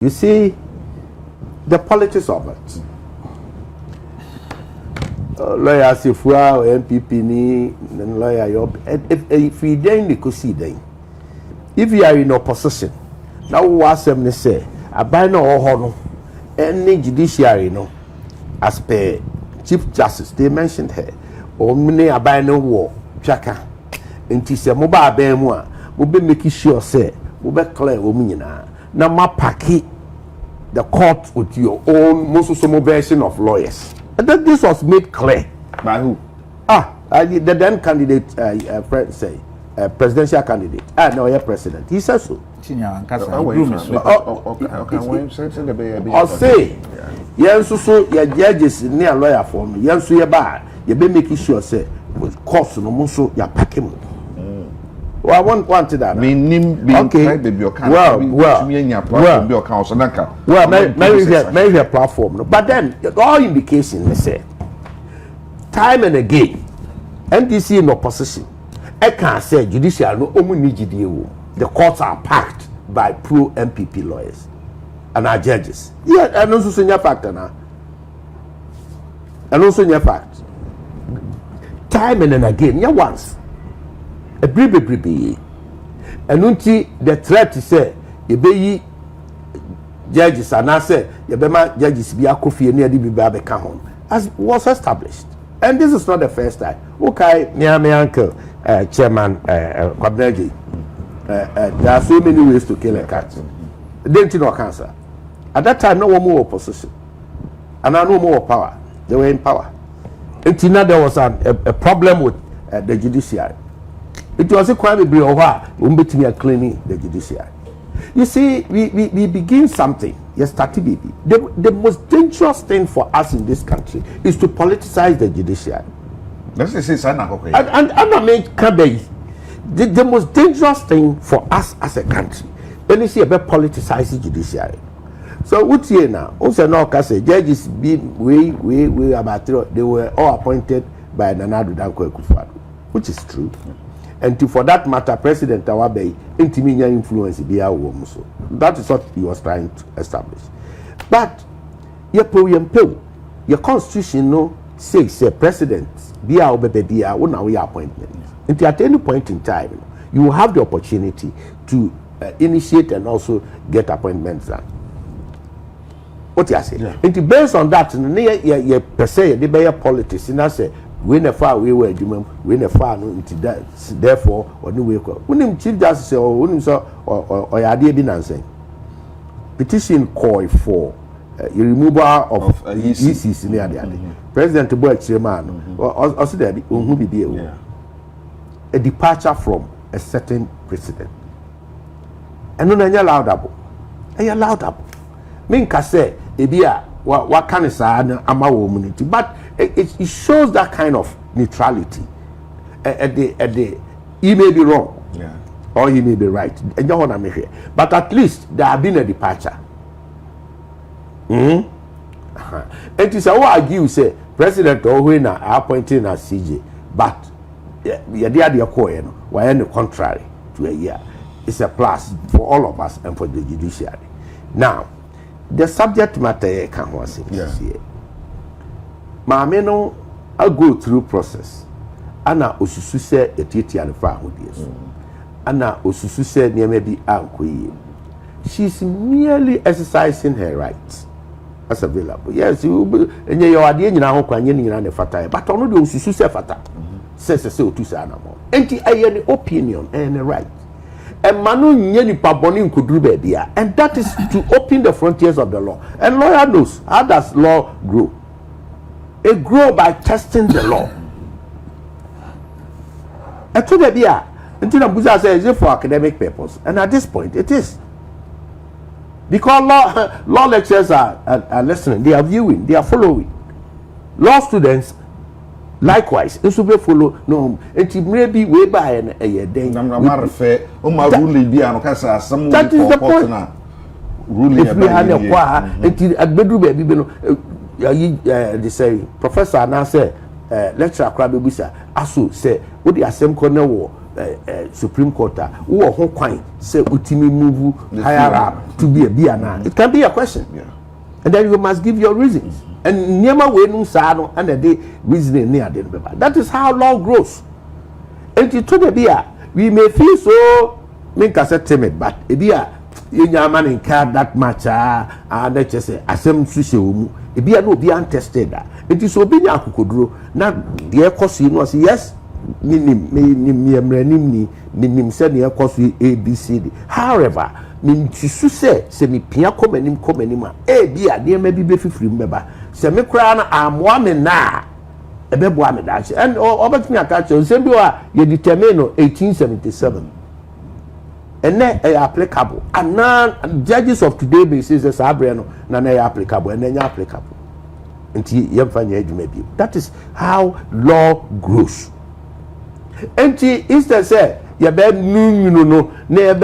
You see, the politics of it. Lawyer Sifua or MPP ni lawyer if we then negotiate if you are in opposition now what assembly say abide no ho any judiciary no as per Chief Justice they mentioned her or many abide no war twaka nti se mo ba aban mu a mo be make sure say mo be clear o mu nyina na ma paki the court with your own most version of lawyers. And then this was made clear. By who? The then candidate, presidential candidate. No, president. He says so. I'll say, yes, so your judges near lawyer for me. Yes, so you're bad. You be making sure, say, with cost no more so you're packing. Well, I want that. Okay. Maybe a platform. But then, all indications, they say, time and again, NDC in opposition. I can't say judicial no the courts are packed by pro MPP lawyers and our judges. Yeah, and also senior factor now. And also senior fact. Time and again, yeah, once. A bribe. And until the threat to say, you be judges and I say, you be my judges be a coffee near the Bibabe Kahon, as was established. And this is not the first time. Okay, near my uncle, Chairman Kwabneji. There are so many ways to kill a cat. Didn't you know cancer? At that time, no one more opposition. And I no more power. They were in power. Until now, there was a problem with the judiciary. It was a crime to cleaning the judiciary. You see, we begin something. Yes, the most dangerous thing for us in this country is to politicize the judiciary. Let's say and I mean, the most dangerous thing for us as a country when you see about politicizing judiciary. So what's here now? Also, no, because judges being way about they were all appointed by Nana Danko Akufo-Addo, which is true. And for that matter, President Tawabe intimate influence be our woman. So that is what he was trying to establish. But your constitution no says president be our baby appointment. And at any point in time, you will have the opportunity to initiate and also get appointments done. What you say? Yeah. And based on that, you per se the better politics. And I say, when a far we were doing, when a far no into that, therefore, or no way. When Chief Justice or when or idea binance petition call for removal of ECs in the other. President Boy Chairman or said who be a departure from a certain precedent. And no allowable. Allowable. Minka say, what can is ama womanity, but it shows that kind of neutrality. At the he may be wrong, or he may be right. And you want to make it, but at least there have been a departure. And to say, what argue say President Owena appointed as CJ, but why on the contrary to a year, it's a plus for all of us and for the judiciary. Now. The subject matter can was here. Maame no I go through process. Ana osusu se etiti and fa hodie. Ana osusu se niam bi ankoye. She's merely exercising her rights as available. Yes, you enye your ade nyina ho kwanye nyina ne fata. But ono de osusu se fata. Se otusa anamo. Enti aye ne opinion and a right. And Manu nyeni paboni nkuduru bebia, and that is to open the frontiers of the law. And lawyer knows how does law grow. It grow by testing the law. And to the bia, until Buza says it for academic purpose, and at this point it is because law lecturers are listening, they are viewing, they are following. Law students. Likewise, this will be follow no. It may be way by a year. That is the point. If we had a qua, at bedroom, they say, Professor, and I say, lecturer Krabibisa, Asu say, what the same corner war, Supreme Court who are kwan say utimi move higher up to be a biana. It can be a question. Yeah. And then you must give your reasons. And nyama we no sano and the reasoning near the paper. That is how law grows. And to the beer, we may feel so make us timid, but a beer in your man in car that much and let's just say asem sushi a beer no be untested. It is obinya kukudro. Now the cost you know say yes. Nim said the cost ABCD. However, to say me pia come anima e bia de ma bi be fifiri mbeba se me kra na amwa me na e be boa me dachi and obetumi aka che se bi wa ye determine 1877 and na applicable and now judges of today be say sabre no na applicable and na applicable nti ye mfanya adwuma bi. That is how law grows. Nti instead say ye be nu no na ye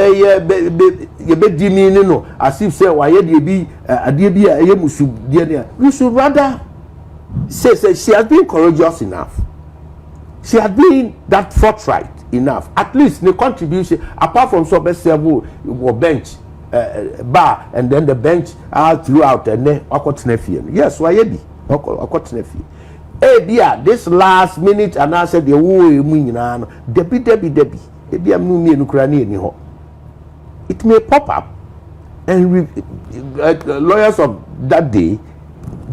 be dimi ni no as if say why ye bi ade bi a ye musu de ne. We should rather say she has been courageous enough, she has been that forthright enough, at least the contribution apart from so best several bench bar and then the bench throughout and then okotena fie. Yes, why ye bi okotena fie. Bia this last minute and I said the wo emu nyina no debi bia mu mi enukura ni ho. It may pop up and lawyers of that day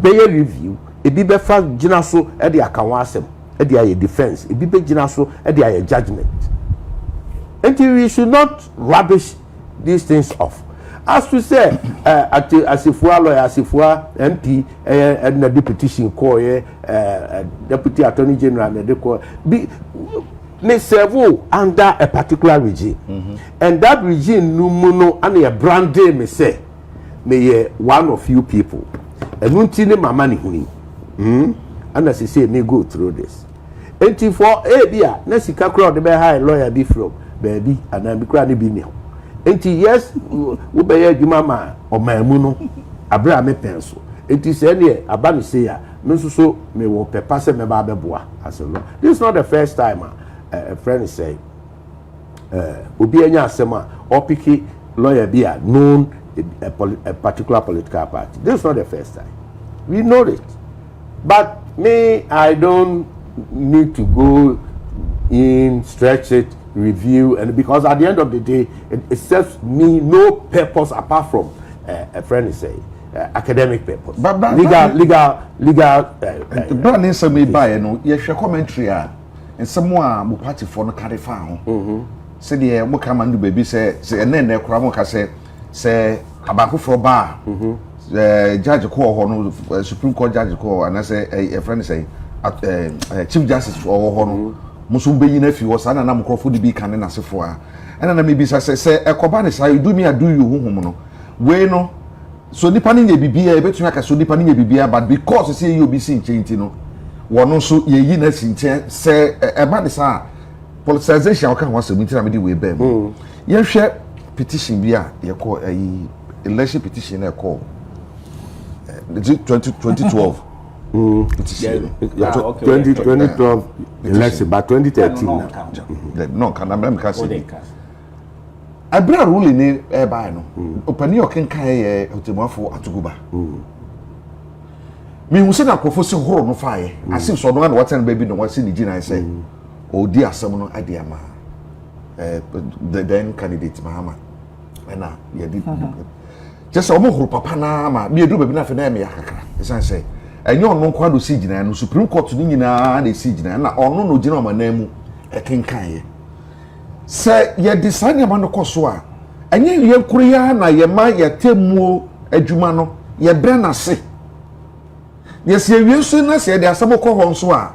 be review e bi be fa gina so e de akawa asem e de aye defense e bi be gina so e de aye judgment. And we should not rubbish these things off. As we say, asifua lawyer, asifua MP, and the petition call deputy attorney general, and the call may serve under a particular regime, and that regime no mono and a brand day may say, may one of few people, and untine my money huni, and as you say, may go through this. And for bia, Nessika crowd the high lawyer be from baby, and I'm crying be now. Enti yes wo be ye adwuma ma o maamu no abra me penso enti se ne aba me say ya me so me wo pepa se me ba beboa aselo. This is not the first time a friend say obi anya asema or picky lawyer be a known a particular political party. This is not the first time. We know it. But me, I don't need to go in, stretch it, review, and because at the end of the day it serves me no purpose apart from a friend is saying academic purpose, but legal brand is me buy no ye hwe commentary and someone mo party for no carry fa ho say the mo come and baby say na kura mo ka say abako for ba judge ko ho no Supreme Court judge ko and say a friend say chief justice for ho no musu be yina fi wo sa na mkrofo de bi kan na sefo a ena na me bi say ekoba ne say do me ado you huhum no we no so nipa ne nye bibia e betun aka so nipa ne nye bibia but because say you be sin chenti no wono so ye yi na sinche say e ba ne sa politicization o kan ho asem ntina me de we be ye hwe petition bi a ye call election petition na call 2012 petition 2012 election but 2013 no can am ka say abra rule ni e ba no opani o ken kan ye otemafo atuguba mi hu se na professor horo no fa ye asif so no na what ten baby no what see ni gina say o di asem no ade ama the then candidate mahama na ye di just o mo horo papa na ma mi edu baby na fe na me yakakra esan say enyo no kwa do si gina no Supreme Court ni nyina na si gina na ono no gina o manamu e ken kan ye se ye design ya no koso a enye ye kuriya na ye ma ye temuo adwuma no ye bre na se ye se wie so na se de asamo ko ho nso a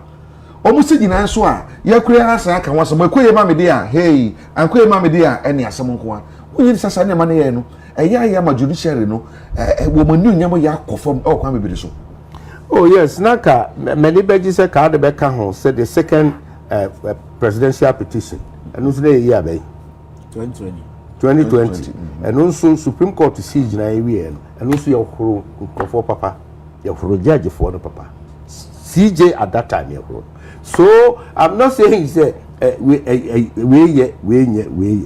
omu si gina nso a ye kuriya asa aka ho asamo ekoye ma me de a hey ankoye ma me de a ene asamo nko a wonyi sasa ne ma ne ye no ya ma judiciary no wo manu nyamo ya kofom o kwa me bi so. Oh yes, Naka many beji say ka de be ka ho say the second presidential petition and also the year by 2020 and also Supreme Court to see na ewie and also your kro papa your judge for the papa CJ at that time your. So I'm not saying say we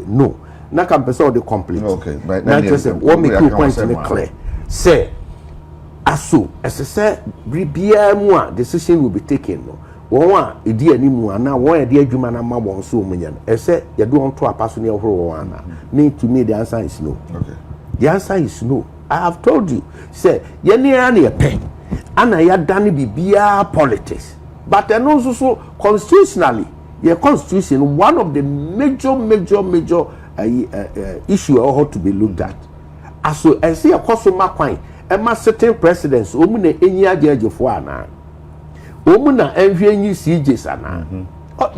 no na can person the complete okay but na just what make you point in clear say aso say bibia mu a decision will be taken no won a edi animu ana won e de adwuma na ma won so omunya no say ye do on to apaso ne ehoro won ana me to me the answer is no. Okay, the answer is no. I have told you say ye ne ya na pen ana ya dane bibia politics but and also so constitutionally your constitution one of the major issue ought to be looked at aso and see a customer kwan e ma certain presidents omu na enyi agejefo ana omu na enhwe enyi CJs ana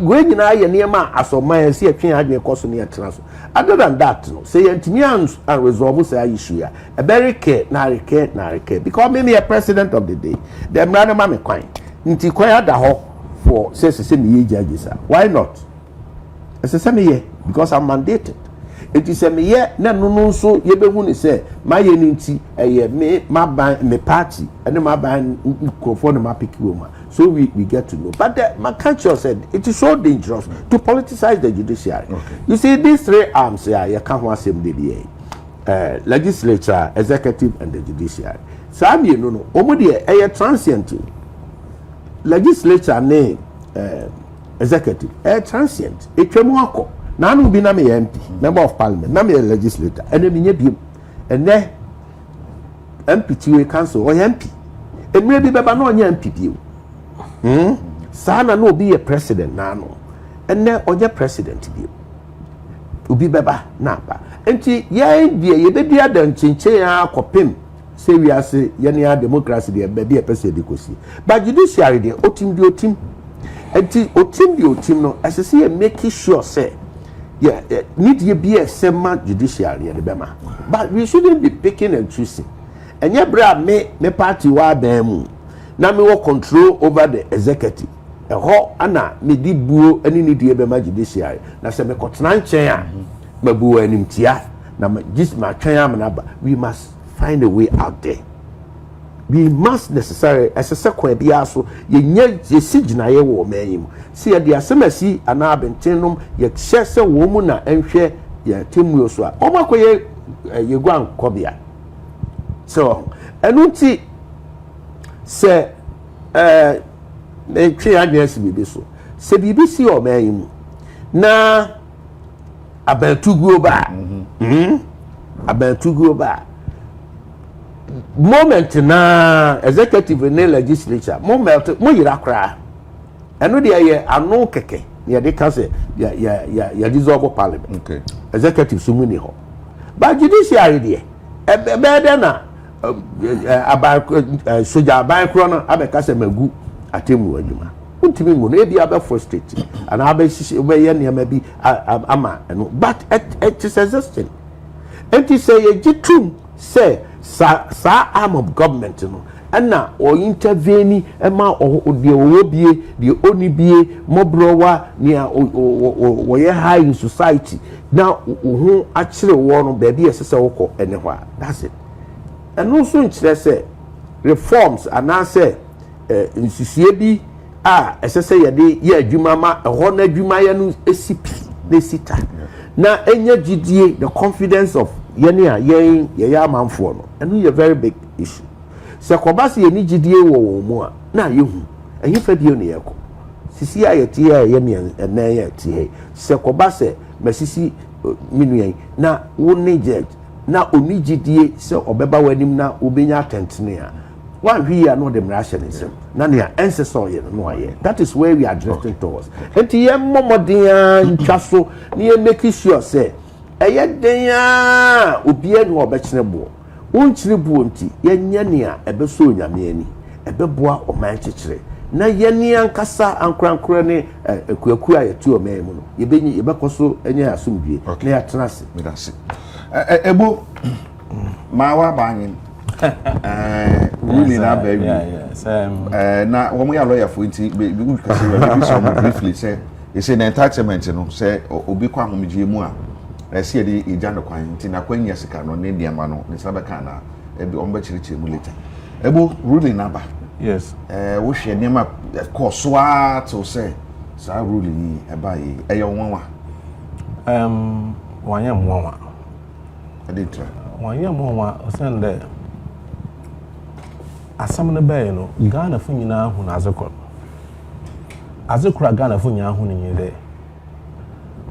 we nyina ye niam asoma ya see atwen adwen koso ne etena so other than that no say yantimi and resolve say issue ya a very care na care because me a president of the day them run ma me kwan nti kwan ada ho for say me judges why not say me because I'm mandated. It is a me na no so ye be hu ni say my ye nti me ma ban me party and ma ban for the ma pick woman so we get to know but my culture said it is so dangerous to politicize the judiciary. Okay. You see these three arms here you can't want same day legislature, executive and the judiciary so me no omo de transient legislature name executive transient etwemu akọ na anu bi na me MP member of parliament na me legislator ene me nya biem ene MP tiwe council o MP emre bi beba na onya MP biem sana no obi ye president na no ene onya president biem obi beba na ba enti ye die ye bedi ada nchenchen akopem se wi ase ye ne democracy de be bi e pese de kosi but judiciary de otim enti otim no asese ye make sure say need ye be a sema judiciary de bema but we shouldn't be picking and choosing enye bra me party wa ban mu na me wo control over the executive ho ana me di buo ani need ye bema judiciary na se me kotena nchen a mabuo animtia na just ma twen am na ba we must find a way out there. We must necessarily as a second be also ye sigina ye wo mayim see ya the asemasi ana abentenum ye hyese wo mu na enhwe ye temu so a omakoye ye guan kobia so enunti se me twe adwesi bibi so se bibi si o mayim na abentuguo ba abentuguo ba moment na executive and legislature moment mo yira kra eno de ye anu keke ye de ka say ya dissolve parliament. Okay. Executive sumu ni ho but judiciary de be de na soja ban kro no abeka say magu atemu adwuma untimi mu no e bia be frustrate and abe ye niam bi ama eno but it is existing and it say ye gitum say sa arm of government no na o intervene ma o de obie de onibie mobrowa nia o ye high in society na ho a kire wo no ba bi esese woko ene ho a that's it and also nkire say reforms anase nsusie bi a esese ye de ye adwuma ma ho na adwuma ye no esipi na sita na enye gidie the confidence of ye ya manfo no enu ye very big issue se kobase ye ni gidie wo mu a na ye hu eyi fa bio ne ye ko sisi ayeti ye me na ye tie se kobase masisi minuyen na wo ne judge na oni gidie se obeba wanim na obenya atentene a one hwi ya no dem rationalism na ne ancestor ye no aye that is where we are drifting towards enti ye momodin ntwaso ne ye make sure say eye den a obi anu obekene bo wonkyire bo nti yenya ne a ebeso onyame ani ebeboa oman kyekire na yeni ankasa ankrankra ne ekuaku ayetu oman mu no yebenyi yebekoso enya asomdue na ya tenase medase ebo mawa banyin really na baby na wo mo ya lawyer for nti be good kasi we be some briefly say you say the entitlement no say obi kwa homgye mu a ese de ija no kwan nti na kwan yesika no ne ndiama no ne sabeka na ebi omba chirichiri mu later ebo ruling na ba yes wo hwe ndiama course wa to say sa rule yi eba yi eye wonwa wanya mwanwa aditra wanya mwanwa osende asam ne bae no Ghana fo nyina hu na azekora Ghana fo nyina hu ne nyede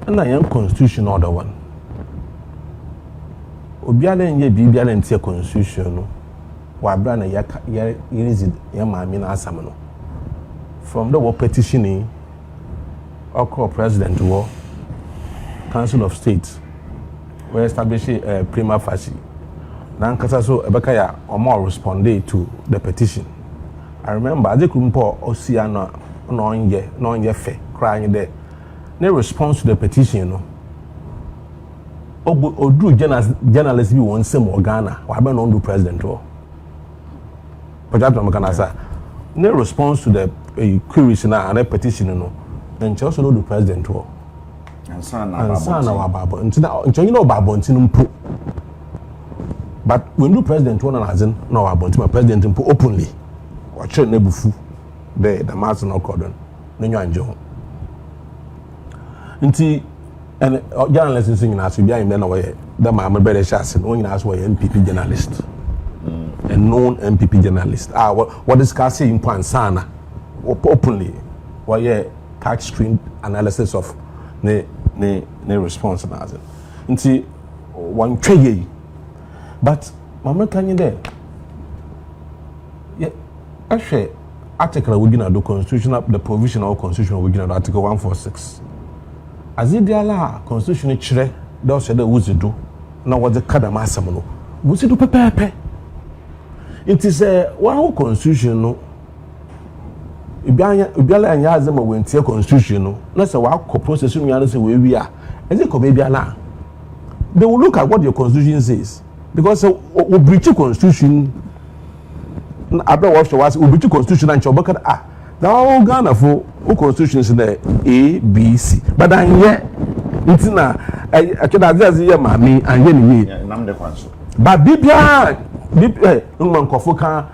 na yan constitution order one obiale nye bibiale ntie constitution no wa bra na ya maami na asam no from the petitioning or president war Council of State we establish a prima facie na nkasa so ebeka ya omo responded to the petition. I remember adekumpo osia no onye fe crying there ne response to the petition no odu journalist bi won sem Ghana wa be no do president o pajato makanasa ne response to the queries na and petition no and also no do president o ansana wa babo ntina you know babo ntinu mpo but when do president one na azin no wa babo ntima president mpo openly wa chere na bufu the mass no cordon no nyanjo nti and journalists singing as we are na way the mama better chance no nyina as we MPP journalist a known MPP journalist what discussing in ansana openly why catch stream analysis of ne response na azin nti one tweye but mama kan you there yeah ahwe article we gina do constitutional the provisional constitution we gina do article 146 azidiala constitution chire do se da wuzidu na wo de kada masam no wuzidu pepepe nti se wa constitution no ibiala anya azama wentie constitution no na se wa ko process no yana se we wi a eze ko biala they will look at what your constitution says because we breach constitution abra wa show was we breach constitution and chobaka now Ghana for constitution is the A B C but anye ntina akeda azazi ye mami anye ni we nam de kwanso but bibia nman kofoka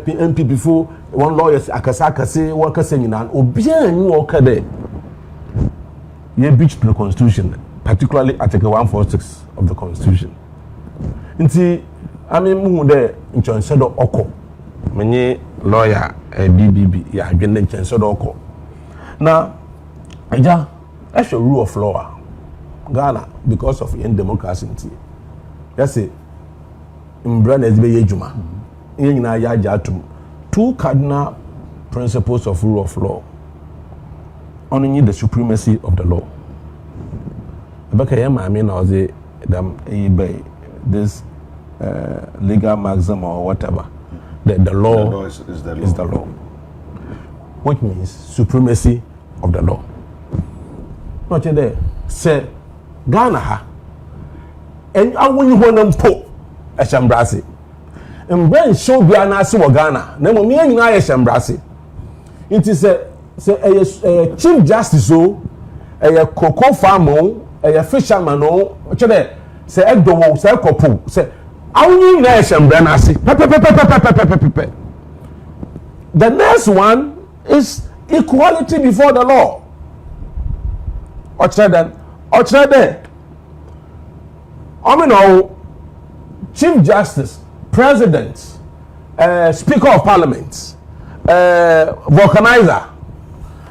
MP before one lawyers akase wakase nyina obia nyi okade ye breach the constitution particularly article 146 of the constitution nti ami mu de nchonse do oko menye lawyer BBB ya adwene nchonse do oko na eja ehwe rule of law Ghana because of in democracy nti yes mbra na ezibe yejuma yen nyina ya ajatum two cardinal principles of rule of law only the supremacy of the law baka ya maami na oze them this legal maxim or whatever the law is the law. Is the law, which means supremacy of the law. Not there say Ghana ha and when you want them po a shambrasi and when show be an asi wa Ghana na mo me nyina ya shambrasi it is a chief justice so a cocoa farmer a fisherman no chede say egdo say kopo say awuni na eshembra na ase pepe. The next one is equality before the law. Ochede chief justice, president, speaker of parliament, vulcanizer,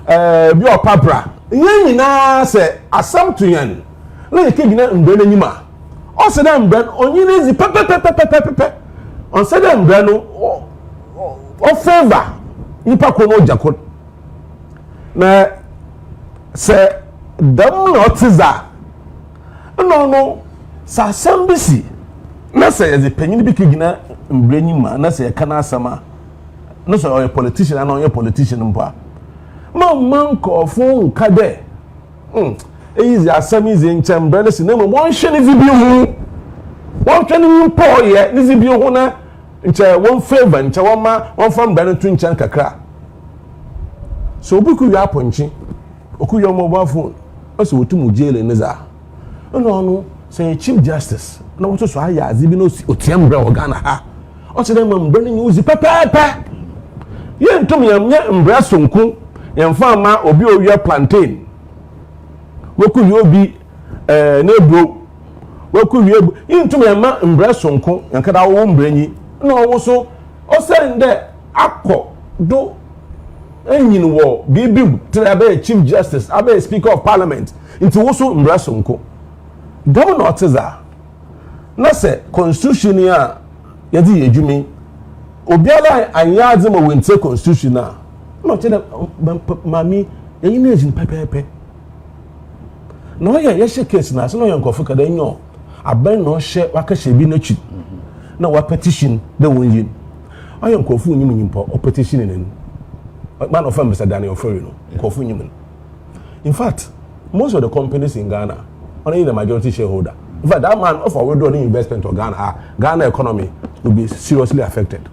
bio papra yen na say asam to yen le ke gina mbre n'anyima o se dem mbre onyi n'ezi pepe on se dem mbre no o favor nipa ko no jakot na se dem no tiza no sa sambisi na se ezi panyin bi ke gina mbre n'anyima na se kana asama no so o politician na o politician mpa man kofun kade easy asamize nchembrele sinema won hwe ne video hu won hwe ne mpo ye ne video hu na nche won favor nche won fam brele tu nchen kakra so obuku wi aponchi okuyo mobile phone oso wotumu jail ne za no say chief justice na woto so aya azibi no otiem brele Ghana ha o se dem brele ni uzi pepe ye ntum yam nye mbrele sonku yɛmfa ma obi owia plantain woku wie obi nebro woku wie intum yɛma mbrɛ sonko yankada wo mbranyi na wo so osende akọ do enyin wo bibi abe chief justice abe speaker of parliament nti wo so mbrɛ sonko governor tiza na se constitution ya yɛdi yɛdwumi obiara anya adze ma wente constitution na no tell mami yɛyin na ejin pepepe na ɔyɛ yɛhyɛ case na so na ɔyɛ nkɔfo kada nyo aban na ɔhyɛ wakahye bi na chi na wa petition da wonyin ɔyɛ nkɔfo nyim nyimpa o petition ne no man of Mr. Daniel Ofori no nkɔfo nyim. In fact, most of the companies in Ghana only the majority shareholder. In fact, that man offer withdrawing investment to Ghana economy will be seriously affected.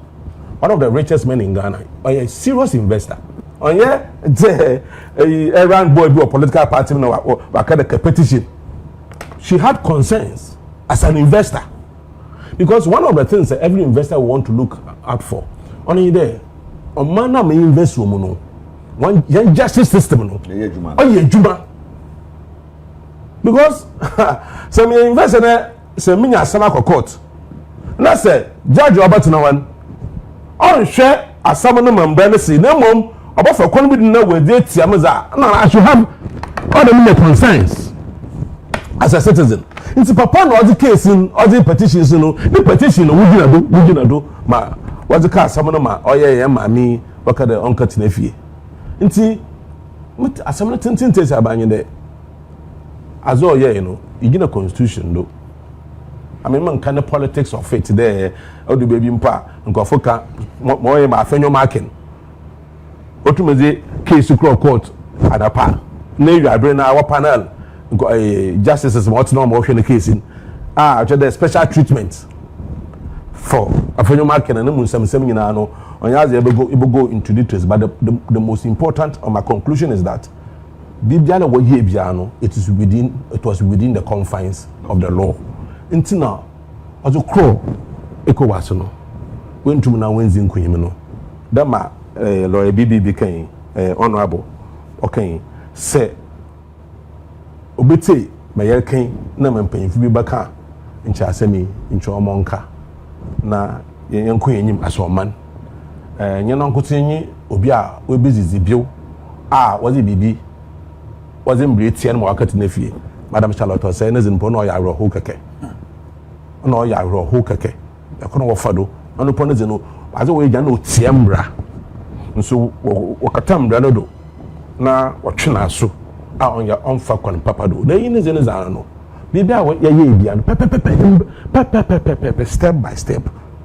One of the richest men in Ghana, a serious investor. On here, a round boy or political party or a petition. She had concerns as an investor. Because one of the things that every investor will want to look out for, only there, a man may invest woman, one justice system, juma. Because some invest in a seminar Samako court. And I said, Judge Robert no one. On share as someone man benefit, no mom, about for convincing no with it, Yamaza. No, I should have all the concerns as a citizen. It's a papa no the case in all the petitions, the petition, would you do, ma, what's the car, someone ma, oh yeah, mammy, what can the uncle Tinefi? Inti, what are some of the things about you there? As all yeah, you get a constitution though. I mean, man, kind of politics of it there. How do baby impa? Nko foka more ma fenyo marking. Otumeze case to court adapa. Na you are na our panel. Nko justices what no more the case in. Actually there's special treatment for afenyo marking and mun sem nyina no. Onyaze ebe go into details, but the most important of my conclusion is that Bibiana wo ye biano it was within the confines of the law. Intina also crow ECOWAS no when to na wenzi nkunyim no that ma lawyer BB kan honorable okay say obete mayer kan na mampanyimfu bi baka ncha asemi ncha omonka na yenkunyim asoman nyena nkotenyi obi a we bezizi bio a wazi bibi wazi mbreti na wakati na fie Madam Charlotte say nezin po no ya roho keke no ya roho keke yakono wo fado no po nezin no aze we gya no tiembra nso wakata mbra no do na wotwena so a onya onfa kwan papa do na yin nezin zan no bibia ya ye bia no pepe step by step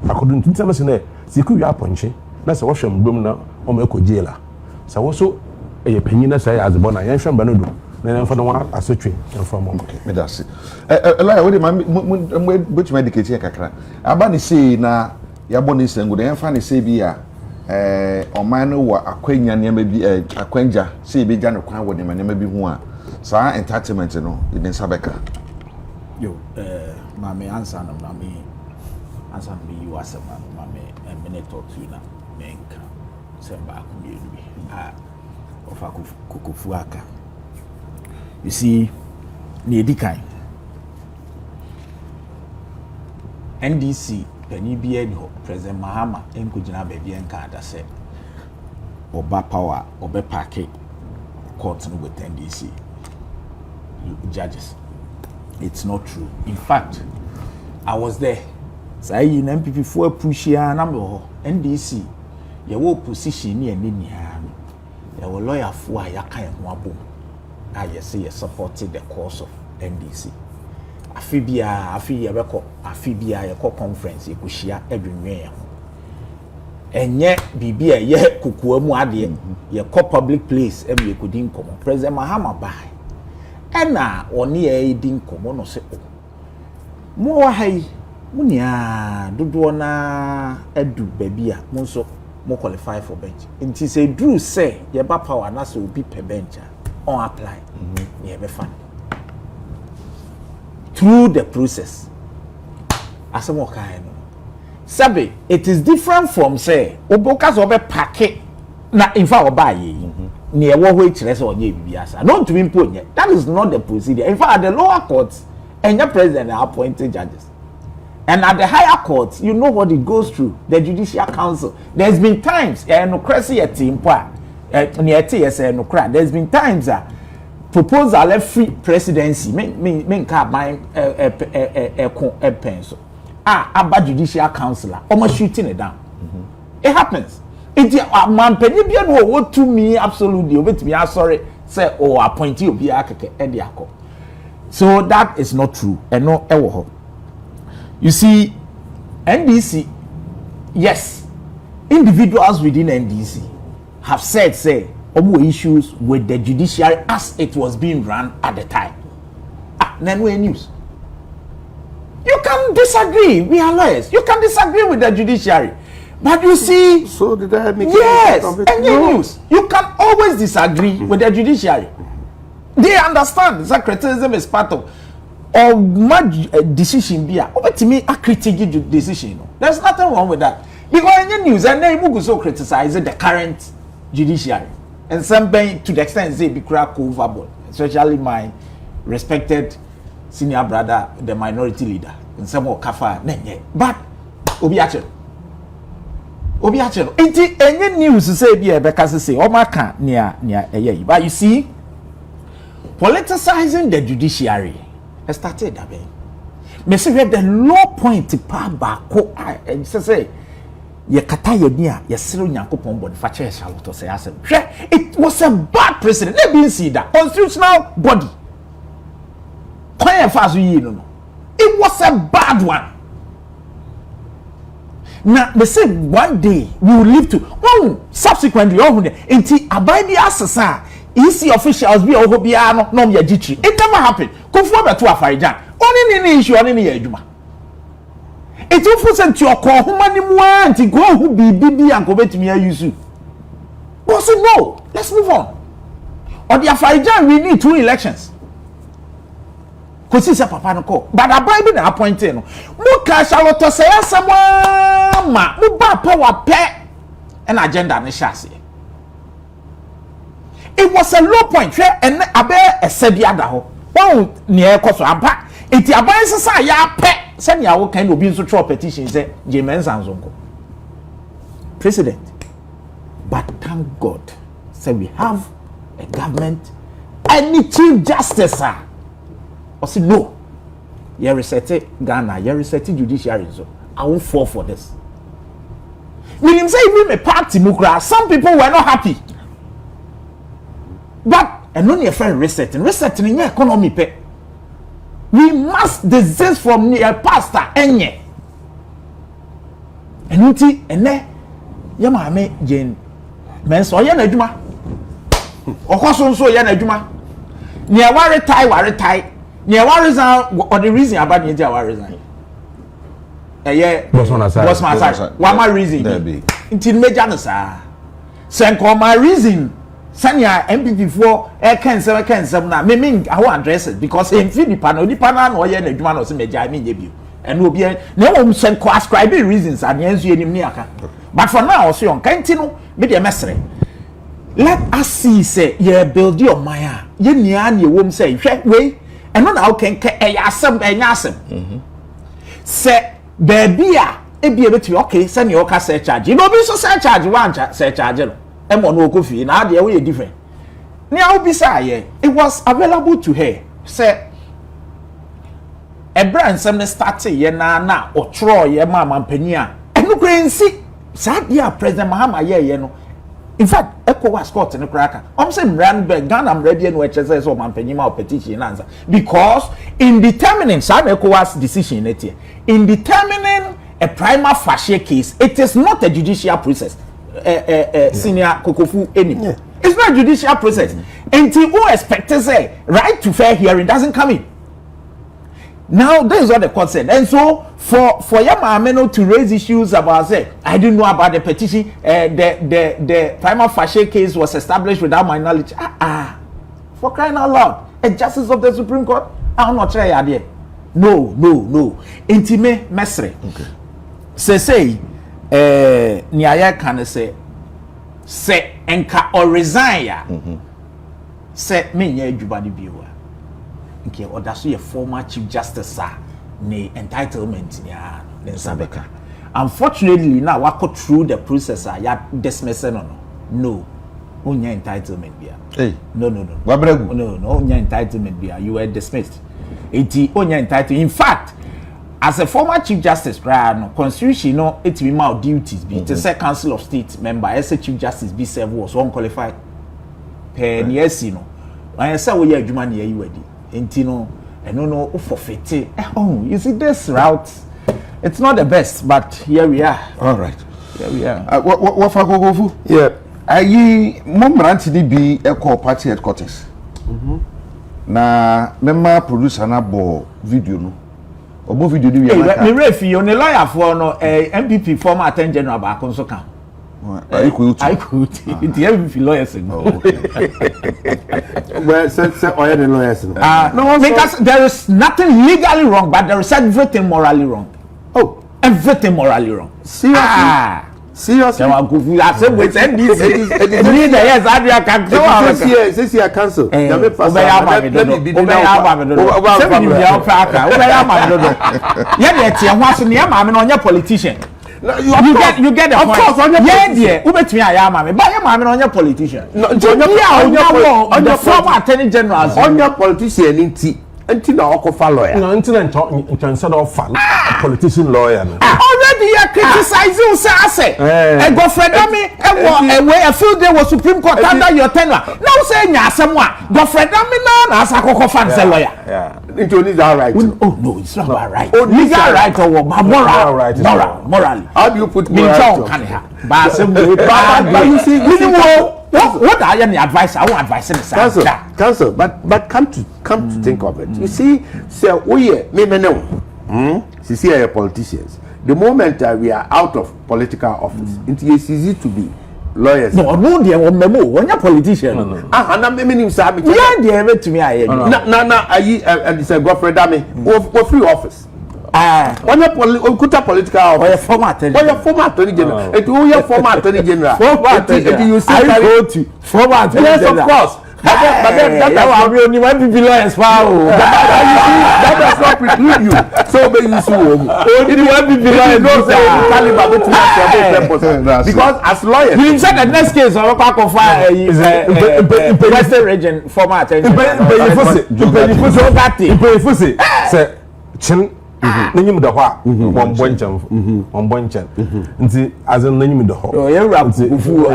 akodu ntintama se na siku wi aponche na se wo hwem gbom na o ma ekojela sa wo so eye panyina sa ya azebo na yen hwem ba no do na for the one asotwe from okay me that's ela we dey man but medicate here kakra aba ni say na ya bo ni sengu dey fa ni say bi a oman no wa akwanya ne ma bi akwanja say bi gya ne kwan wo ne ma bi hu a sa entertainment no idin sabeka yo ma me answer no na me answer me you asem ma me a minute or two na menka say ba ku bi of akufuaka. You see, Nedikai NDC, Penny Bienho, President Mahama, Enkujina Baby and Kada said, Oba power, Oba packet, court with NDC judges. It's not true. In fact, I was there. Say, you know, people for push here, number NDC, your position near Ninian, your lawyer for Yaka and Wabo. I say you supported the cause of NDC. Afibia, your conference, you could share every year. And yet, Bibia, yet, Kukuamu Adi, your public place, every could income. President Mahama by. And now, or near a dinko, mono se. More high, Munia, Dudwana, Edu, Babia, Monso, more qualified for bench. And she say, Drew say, your power and us will be per bench. On apply, you have a fund through the process. As a more kind, it is different from say, Obokas over packet. Na in fact, buy near what way chess or biasa. Don't to import yet. That is not the procedure. In fact, at the lower courts, and your president are appointed judges. And at the higher courts, you know what it goes through. The Judicial Council. There's been times, democracy at team there's been times that proposal a free presidency men can't buy a pencil. About Judicial Council, almost shooting it down. It happens. It's a man penny what to me absolutely over to me. I'm sorry, say appoint you be a so that is not true and no ever. You see, NDC, yes, individuals within NDC have said, issues with the judiciary as it was being run at the time. Then we news. You can disagree. We are lawyers. You can disagree with the judiciary. But you see, so did I make yes, any news. You can always disagree with the judiciary. They understand that criticism is part of my decision. Over to me, a critical decision. There's nothing wrong with that. Because any news, and they will so criticize the current judiciary. And some to the extent they be crack overboard, especially my respected senior brother, the minority leader, and some more kafa. But Obiachel. Any news say be because say oh my can near but you see politicizing the judiciary has started that way. Me say the low point pa ba ko say ye kata ye bia ye sero nyankopon body fa che shaloto say asem. It was a bad precedent. Let me see that constitutional body. It was a bad one. Now they say one day we will live to subsequently until abide assasa EC officials be ohobiano no me agitri. It never happened. Conform to Afarijan. Only ni issue only ni adwuma. It will force to your call humani mu to go who be and go bet me use. But say no, let's move on. On the Afarijan we need 2 elections. Kosi se papa no ko but abai bi na appointed no mu ka shaloto say asama ma mu ba power pe an agenda ne shase. It was a low point where and abe esedia da ho won ne ekoso aba enti abai sesa ya pe se ne awo kan obi nso throw petition say Jemen Sanzonko president. But thank God say we have a government and a chief justice I say no. You reset Ghana, you reset judiciary. So I won't fall for this. Meaning say even a party mukra, some people were not happy. But and only a friend resetting in your economy pay. We must desist from near pastor enye. And uti ene yama me Jane men so ye na adwuma. Okoso nso ye na adwuma. Near ware tie yeah, what reason or the reason about the India reason? Yeah, boss my side. What my reason? Until major sir. Send call my reason. Sanya MP4 can na me mean I want address it because in the panel no yeah na dwuma no se major I mean you. And will be no send co ascribe reasons and yes you ni aka. But for now so on kan ti no be the message. Let us see say yeah build your mind. Ye nia na wom say hwe we and no now can asem enyasem say baby a be able to okay send your car charge you no be so charge one charge no e mo no kofi na de we different ni a obi say it was available to her say e brand some start ye na otro ye mama mpani a eno krensi sa dia president Mahama ye no. In fact, ECOWAS court in the cracker. I'm saying brand back Ghana I'm ready and HSS or Mampenima petition answer. Because in determining some ECOWAS decision in determining a prima facie case, it is not a judicial process. Senior Kokofu anymore. Yeah. It's not a judicial process. Until who expect to say right to fair hearing doesn't come in. Now this is what the court said, and so for Yamameno to raise issues about say I didn't know about the petition, the prima facie case was established without my knowledge. For crying out loud, a justice of the Supreme Court, I'm not sure idea. No. Intime mesre. Okay. Say niaya can say say enka or resign ya say me nye adwuma de biwa nke oda so ye former chief justice ne entitlement ya ne sabeka unfortunately now we go through the process ya dismiss no onya entitlement bia no onya entitlement bia you were dismissed enti onya entitled in fact as a former chief justice no constitution no it be my duties be to say council of state member as a chief justice be serve was unqualified pen yes no I say we adwuma na yi wadi enti no no forfeit you see this route it's not the best but here we are. All right, here we are. What for go yeah ayi momranti di bi eco party headquarters na member producer na bo video no obo video di we na me refi on the lawyer for no MPP former attorney general ba kon so kan I could the MPP lawyers no well say oya the lawyers no because there is nothing legally wrong but there is everything morally wrong. Everything morally wrong. Seriously. I go for I say wait NDC. Yes, Adria can go. Say cancel. Let me be you politician. You get the point. Of course, yeah, dear. Ubetumi ayama but your mama on your politician. No, on your former attorney general. On your politician until na okofa lawyer. No, until instead of politician lawyer. Already you criticize you say and go friend me a few days was Supreme Court under your tenure. Now say nya asem a go friend me na as akokofa say lawyer. Yeah. Into legal right. Oh no, it's not right. Legal right or moral right. Morally. How do you put moral? But you see what are your advice? I won't advise this. Council, but come to think of it. You see, so we see our politicians. The moment we are out of political office, it is easy to be lawyers. No, dear, when you're politician. And I'm meaning Sabi. Yeah, dear, to me, I it's a Godfrey Dami or free office. When you political or your former attorney general, and your former attorney general, you see, I go to former attorney general. Yes, of course. But then that only want to be lawyers. That does not preclude you. So you only want to be lawyers. Because as lawyers, you said the next case of Western region former attorney general. Nanyim da hwa bonbonchen nti azan nanyim da ho oh you rap ufu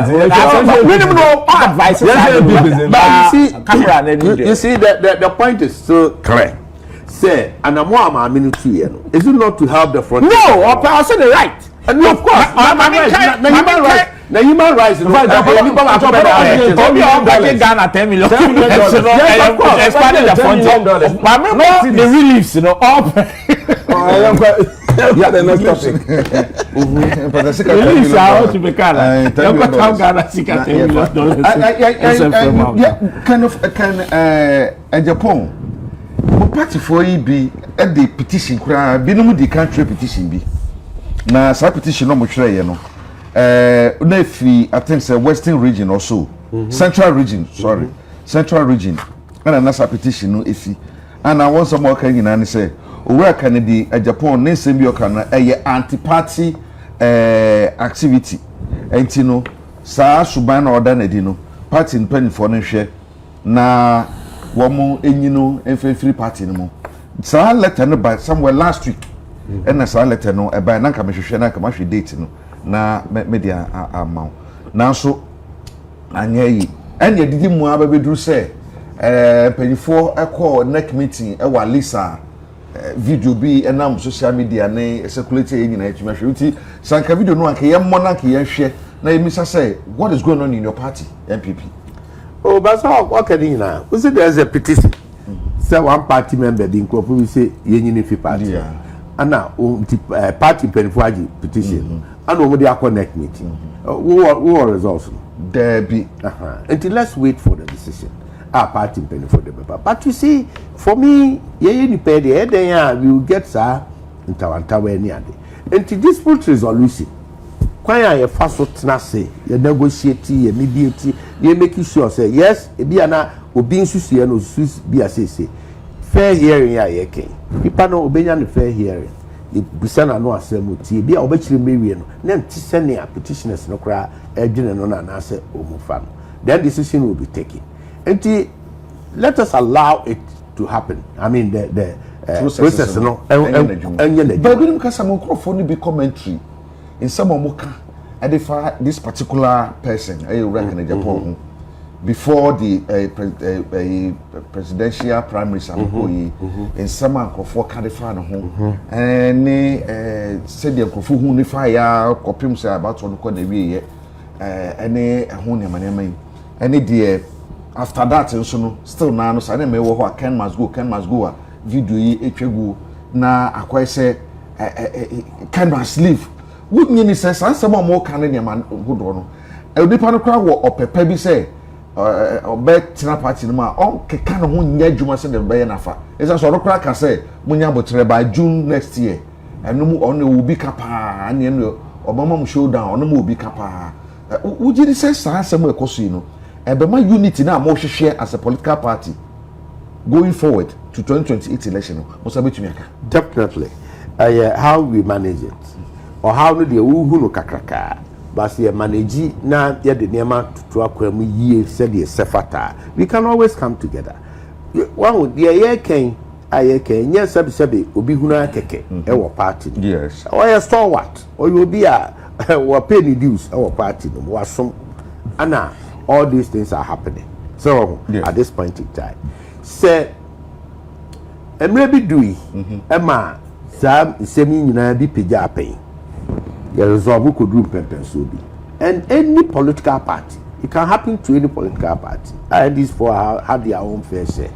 no advice you see the point is so clear say anamo amame no tu ye no is it not to help the front no I say the right and of course na human rights no Ghana 10 million the reliefs you know all yeah the next topic but the reliefs are to be Ghana $10 million kind Japan party for be at the petition be no the country petition be na sa petition no mo hwere ye no na fi I think say western region also central region central region and na sa petition no efi and I want some more kan nyina ne say owura kan di Japan ne nsem bi oka na anti party activity enti no sa suban na order na di no party pen for no hwe na womo enyino enfrefri party no mo sa letter no by somewhere last week and na sa letter no e by na ka mehwehwe na ka mahwe date no na media amount na so anya yi anya didi mu ababeduru say penifo ekọ neck meeting e wa lisa video bi enam social media ne circulate nyina etwimahwe uti sanka video no anka ye mmona ka ye hwe na emisa say what is going on in your party MPP oh but so okay nyina we say there is a petition say one party member the incorporate we say ye nyina fi party and now party penifo agi petition and we dey connect meeting what results there be until let's wait for the decision our party penny for the paper but you see for me ye ni pay the then we will get sir ntawanta we ni ade until dispute resolution kwanya ye fa so tena se ye negotiate ye mediate ye make sure say yes e bia na obi nsusu ye no susu bia say fair hearing ya ye ken pipa no obenya no fair hearing bisa na no asem tie bia obekire mewie no na ntise ne petitioners no kra edwene no na say omufa no then decision will be taken. And let us allow it to happen. I mean, the process, no. But we don't some microphone be commentary in some moka. I this particular person. I reckon in Japan before the presidential primaries. In some microphone carifan home and said the microphone who fire copy say about one corner we any home any dear after that nso still na no say me wo ho Ken must go video yi etwegu na akwai say Ken must leave would mean say some more kan ne man godo no odipa no kra wo opepa bi say obe tina party no ma on keka no ho nya adwuma say dem be ye nafa esa so kra ka say munya botre by June next year eno mu on will be kapa ane no obama mu showdown on mu obi kapa ujiri say some ekoso no Ebema unity now more share as a political party going forward to 2028 election. Definitely. How we manage it or how do the who no kakraka but manage na ya the nema to akwemu ye said the sefata. We can always come together. One would the ayeka yes sabi obi huna keke e party. Yes. Or a stalwart or you will be a penny dues our party no was some ana. All these things are happening. So at this point in time, say, and maybe do Emma, Sam, semi, you know, be pija pay. You resolve who could do pepper so be. And any political party, it can happen to any political party. And these four have their own fair share.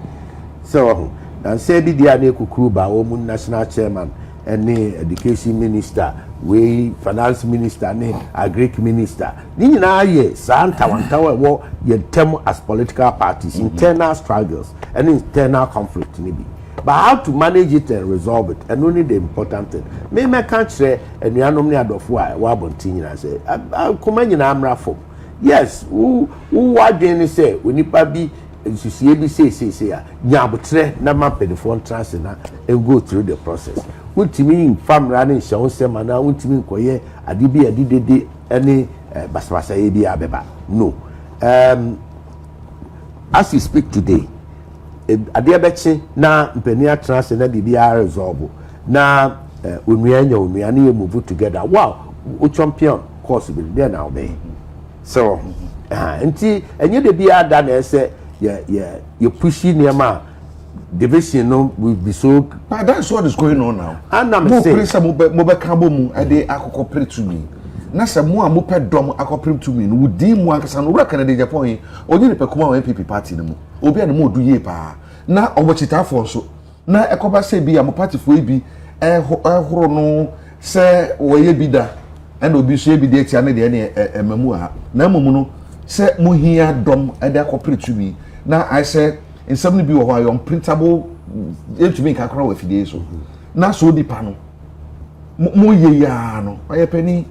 So, and say, be the Ane Kukuba, Omun national chairman, and the education minister. We finance minister ne agric minister ni nyina ye santa wantawa wo ye term as political parties internal struggles and internal conflict ni bi but how to manage it and resolve it and only the important thing me can't say enuanom ne adofo a wa bonti nyina say akoma nyina amra fo yes who wadwen say onipa bi nsusie bi say a nyabotre na mampedifo trance na and go through the process ultimi fam running show sema na ultimi koye adibi adidede any basbasa ye bi abeba no as we speak today ade bechi na mpani trance na bibia resolve na onua na ye move together wow o champion course be there now be so nti enye de bia da na ese ye pushi niema division no will be so but that's what is going on now and I'm saying mo be kabo mu e de akokopre to me na se mo a mo pe dom akopre to me no wudi mu ankasa no raka na de Japan onye ne pekuma wa NPP party no mu obi an mo odu ye pa na obochita fo so na ekoba se bi am party fo bi horo no se wo ye bi da and obi so ye bi de tia na de ne emamu ha na momu no se mo hia dom e de akopre to me na I said in some be who printable to make a crowd with days so na so di pano mo ye ya no oye penny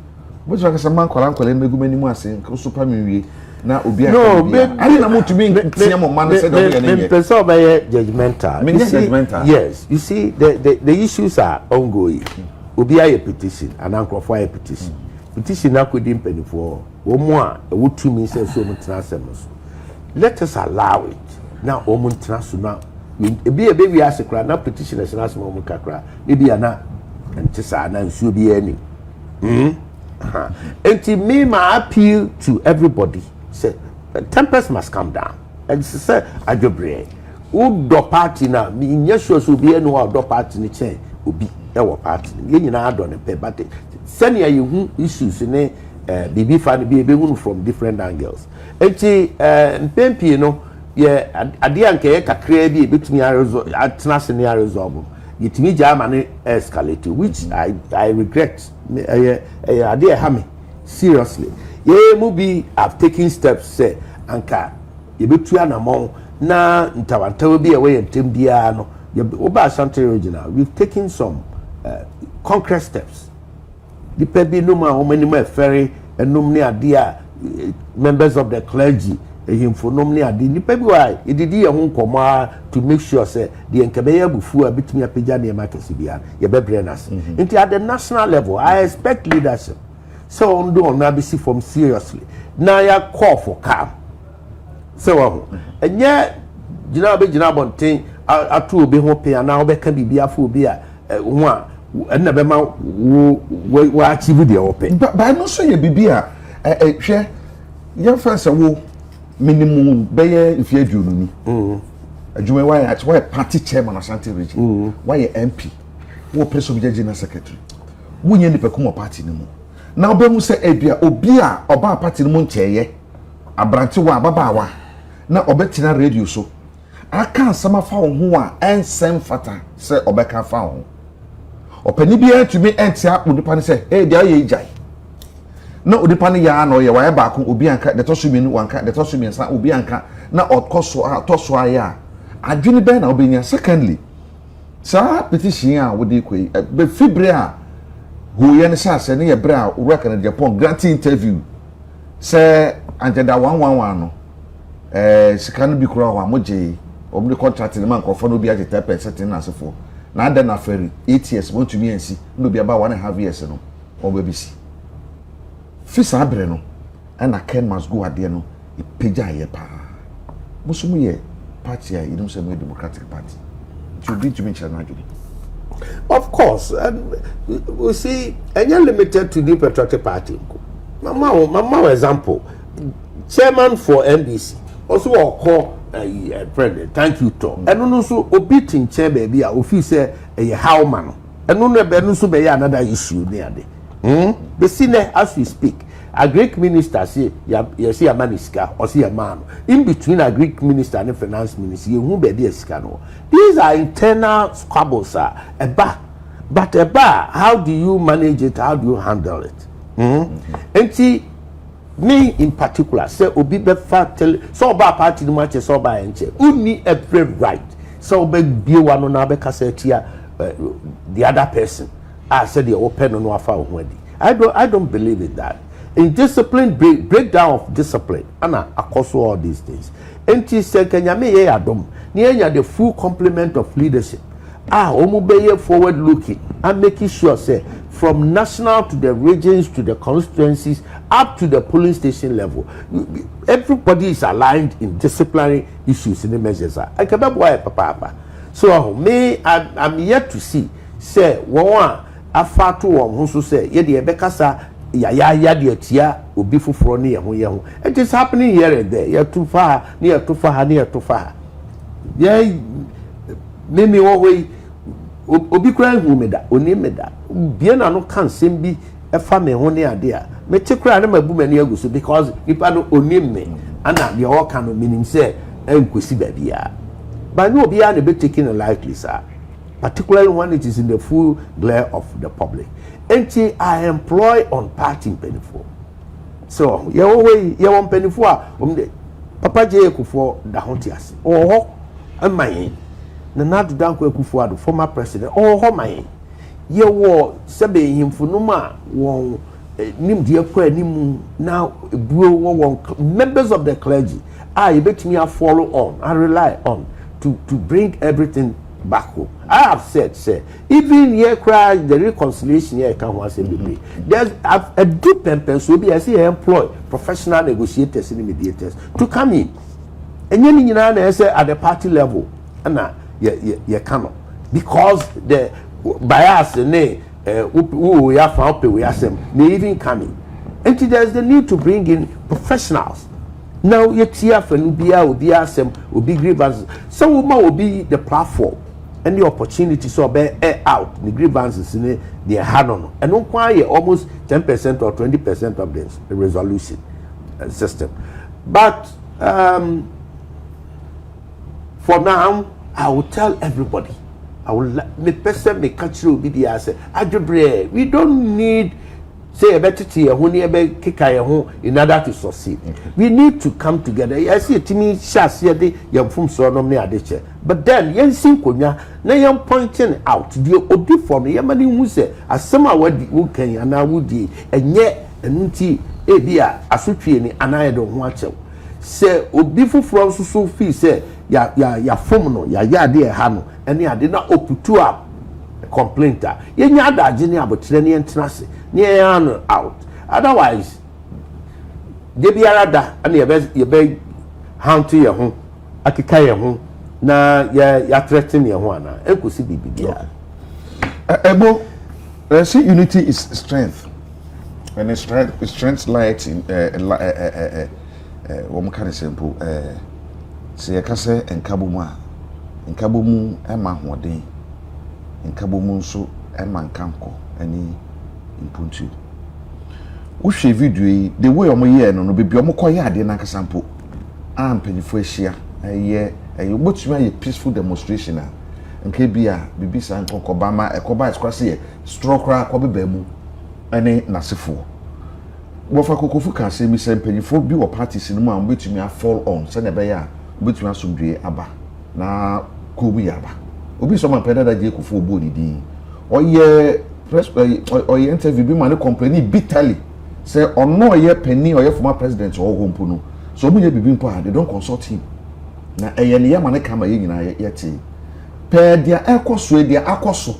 which was a man call megu many more saying super me na obi no I didn't want to be man said person by judgmental yes you see the issues are ongoing obi a petition and uncle for a petition na could impeni for wo mo a wo to me say so mutina semus let us allow it now omun transuna be a baby as a cry na petitioners na some omun kakra maybe ana ntisa na nsuo bi ani enti me my appeal to everybody say tempers must come down and say ajobre wo do party na me nyesho so bi enu wo do party ni chen obi e wo party ye nyina ado ne pe but senior you issues ne bibi fan bi ebe hu from different angles enti mpempi no ye ade anka ye kakra bi betumi atena se ne resolve yetimi jama ne escalate which I regret ade ha me seriously ye mu bi have taken steps say anka ye betu anamon na ntawantaw bi e we yentem bia no ye oba Ashanti regional we've taken some concrete steps nipa bi no ma hom anim afere enum ne ade a members of the clergy ehimfonom ne ade nipa bi wa edidi ye ho nkoma to make sure say the enkebe ya bufu a bitumi apagya ne ma kesi bia ye bebre nas nti at the national level I expect leadership so on do on na be see from seriously na ya call for calm so enye gina bonten atu obi ho pe ana obeka bibia fa obi a ho a na be ma wo achieve the open ba no so ye bibia hwe ye fa se wo minimum beye ifie aduonu ni adwuma why party chairman Ashanti region why MP wo person bi general secretary wo nye ni pekumo party ni mu na obemu se ebia obi a oba party ni mu ncheye abrante wa ababaawa na obetina radio so aka asama fa wo ho a ensem fata se obeka fa wo opani bia tumi entia onipa ne se dia ye ijai na onipa ne ya na ye wa ba ko obi anka de tosumi ni wanka de tosumi nsa obi anka na okoso a toso aya adwini be na obenya secondly sa petition a wodi koi be fibre a huye ne sa se ne ye bre a work na Japan grant interview se agenda 111 no sika no bi kura wa moje omni contract ne man krofo no bi age 10% na asefo na ada na ferry 8 years want to me ansi no bi aba 1.5 years no obabisi fisa abre no and Ken must go ade no ipeja ye pa musumu ye party a you say Democratic Party to be to mention ajudi. Of course, and we see any limited to the Patriotic Party. Mama example, chairman for NDC also call president. Thank you, Tom. And also obiting chair baby, officer a howman. And no be be another issue near there. The senior as we speak. A Greek minister say you see a man iska or see a man in between a Greek minister and a finance minister you who be this scandal. These are internal squabbles, sir. But how do you manage it? How do you handle it? And see, me in particular say obi be fat tell so about party no match so about enche only every right so be one on na be kase the other person I said the open no afa ho I don't believe in that. In discipline, breakdown of discipline, Anna, across all these things. And she said, Kenyame ye adom, near the full complement of leadership. Omubeye forward looking and making sure, say, from national to the regions to the constituencies up to the polling station level, everybody is aligned in disciplinary issues in the measures. I can why papa. So, I'm yet to see, say, one, afatu who so say, ye the Ebekasa. Ya de tia obi foforo ne ye ho it is happening here and there. You too far near too far yeah me wo we obi kura hu me da oni me da bia na no kan sem bi e fa me ho ne ade a me che kura na mabu mani aguso because nipa no oni me ana de o kan no meaning say enkosi ba bia but no bia na be taking a lightly sir, particularly when it is in the full glare of the public. Enti I employ on party penifo. So ye won penifo a papa je ekufo da hontias. Ho aman. Na nadu danko ekufo ado former president. Ho man. Ye wo sebe himfunum a won nim de akwa nim now buo won members of the clergy. You bet me I follow on. I rely on to bring everything back home. I have said, sir, even here cry the reconciliation here can once be. There's a deep and so be as he employ professional negotiators and mediators to come in. And you say at the party level, and you cannot because the bias who we are found we are may even come in. And there's the need to bring in professionals. Now yet here for Nubia will be some will be grievances. Some woman will be the platform. And the opportunity so be out the grievances in the hand on and don't quite almost 10% or 20% of this the resolution system. But for now, I will tell everybody. I will me person me catch you be the answer. We don't need say a better tea, a honey, a bed, kick a home in order to succeed. We need to come together. I see it to me, shas here, young from so no near the but then, yen sinkonya, na young pointing out the odi for me, yamani who say, as some are what you can, and I would ye, and yet, and tea, a beer, a sutriani, and I don't watch you. Say, obi from so fee, say, ya fomono, ya dear hano, and ya did not open to up. Complainter, you know that Jenny about training and trust near out. Otherwise, they be arada and your beg hound to your home, I can carry your home. Na ya threatening your one. I could see the big Ebo, see, unity is strength, and strength lies in one kind of simple. See, I can say, and Kabumu, and Mahwadi. Nkabomu nso emankanko ani impuntu wo hwe video yi the way omo ye no bebi omo koye ade na kasampo ampanyifo ahia eye obotuma ye peaceful demonstration nke bia bibi san kokobama ekoba eskwase ye strokra kobeba mu ene nasefo wo fa kokofu ka se mi se mpanyifo bi wo parties no ma obetumi a fall on se na be ya obetumi asomdwe aba na kobu ya aba obi so man peda da je kufu obo ni din oye press oye interview bi man complain bitterly say ono oye penny oye former president o hompo no so obi ye bibi mpo they don't consult him na eye ne yama ne kama ye nyina ye te pe dia ekoso dia akoso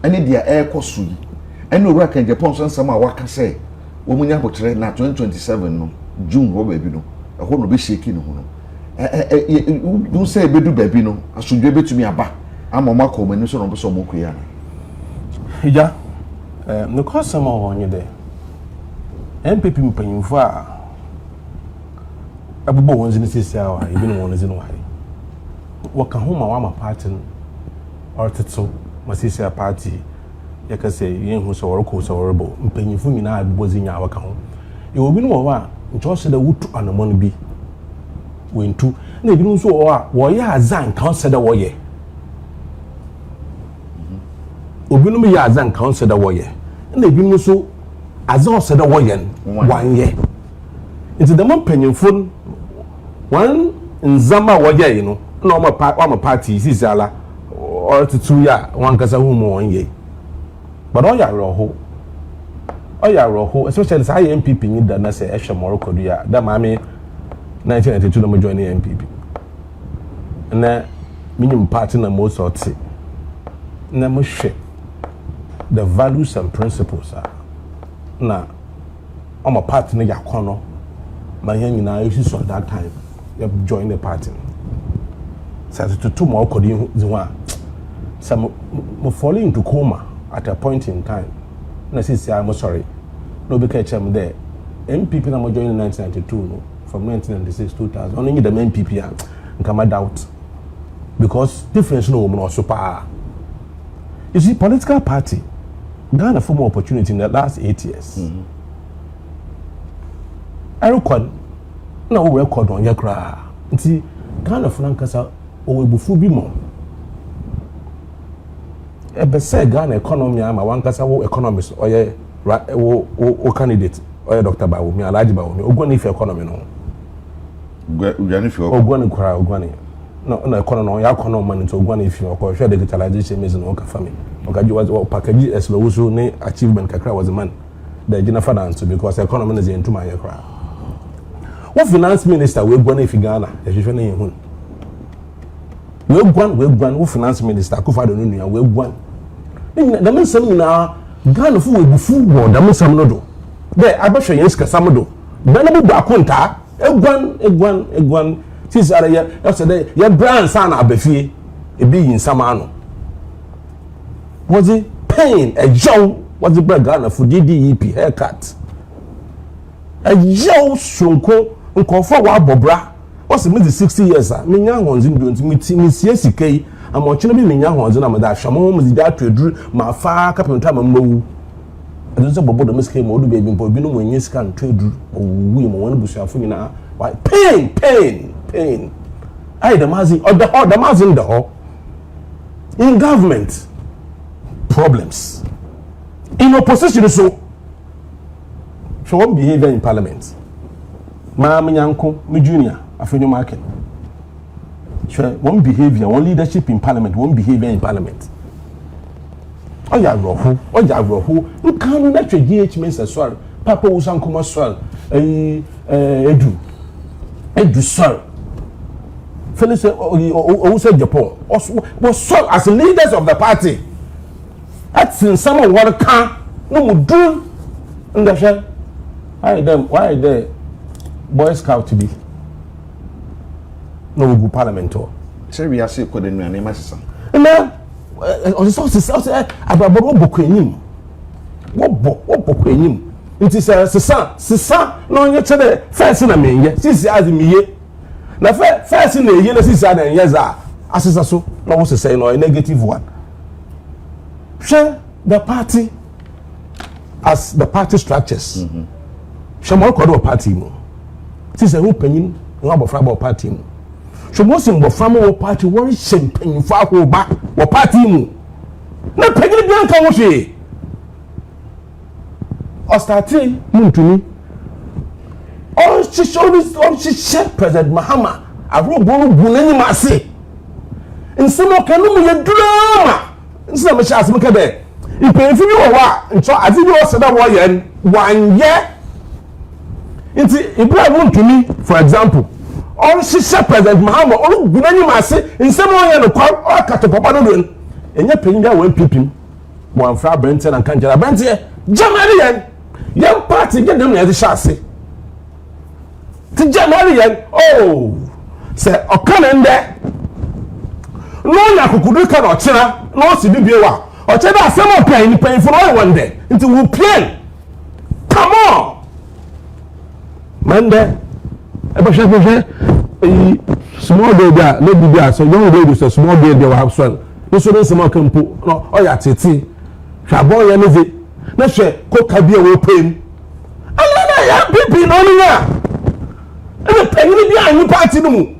ene dia ekoso yi ene owura kan Japan so nsam a waka say wo munya botre na 2027 no June wo ba bi no eho no be shake no ho no you say bedu ba bi no asodwe betumi aba amama ko mani so no bo so mo kuya na ija no kwasama wonye de MPP mpanyimfo a abubo wonzi ne sisi awa ebi no wonzi no hai waka homa wa ma party or tetso masisi a party yakase yen hu so worko so worbo mpanyimfo nyina abubo zinya waka ho e obi no wa ncho se da wutu anamon bi wentu na ebi no so wo ya azan kan se da wo ye obi no ya azan kan se da wo ye na ebi no so azan se da wo ye wan ye into the mpanyimfo one nzama wo ye no na o party sisala or to ya wan kasa hu mo won ye but all ya roho especially say MPP ni da na say ehwe Morocco do ya da ma me 1992 no mo join MPP na minimum party na most of it na mo hwe the values and principles na on party na yakono ma yan nyina you so that time you join the party so to two more kodi ziwa some mo fall into coma at a point in time na say I'm sorry no be catch am there MPP na mo join in 1992 no from 1996 2000 only the MPP nkama doubt because difference no mo super you see political party Ghana for more opportunity in the last 8 years I record na we record on your cry nti Ghana for nankasa o ebufu bi mo ebe say Ghana economy ama wankasa wo economist oye wo candidate oye Dr. Bawumi Alhaji Bawumi ogwani fi economy no ugani fi ogwani kwara ogwani no economy ya economy man nti ogwani fi okọ hwe digitalization means no ka family okaji was package as low so ne achievement kakra was the man the general finance because economy is into my cry what finance minister we gwani fi Ghana e hwe na yehun we gwan wo finance minister Akufo-Addo no nua we gwan na me sam na Ghana fu we bufu wo da me sam no do de abahwe yes ka sam do na na bu akonta egwan sis ara ya say ya brand sana abafie e bi yin sam ano was it pain a jow was it Ghana for DDEP haircut a jow sonko nkofo wa bobra what's the 60 years me nya honzi ndo mi siesika yi amochino bi me nya honzi na me da hwamo mo zida atweduru ma fa kapenta ma mmawu adonso bobo do miske mo do baby mpo bi no mo nyi sika ntweduru owu mo won busuafo nyina pain I the mazi or the mazi in the hall in government problems in opposition so show one behavior in parliament. Mama Yanko, me junior, Afenyo Market. Show one behavior, one leadership in parliament, one behavior in parliament. Oh ya roho. You can't let your GH means as well. Papa was uncle as well. Edu sir. Felix who said Japan was so as leaders of the party. That's in some of what can no do in the shell. Why the Boy Scout to be no good parliamentor. Say we are sick with the name of son. And now on the sources about what book in him. What book in him? It is a son, no, you're the first in a man, since as me. Now, first in the year, since I and yes, as so, no one to say no, a negative one. Share the party as the party structures. Shall more call a party. Since a opening, no about party. So, most in the family party, one champagne for back or party. No, Peggy Bianca was she. Or starting to me. Oh, she said President Mahama. I wrote Bunani Masi. In some of Kanu, drama. In some of Shas Mukabe. You pay for you a while, and so as if you also that 1 year. Into Ibrahim to me, for example. Oh, she said President Mahama, oh, Bunani Masi, in some way, and or Catapapa, and you're paying that 1 peeping. One fra Benton and Kanjara Benton. Jamalian. Young party get them near the chassis. To Jamalian, oh, say, or come in there. No, Yakudu cannot china, no, Sibiwa, or Cheda, some more paying for all 1 day into who play. Come on, Monday, a small day, maybe there, so young ladies, a small day, they will have swell. You should some more campo, no, oh, yeah, Titi, Shaboy, and na she koka bia we pem ala ya pipi no nya e pegini bia anyi party no mu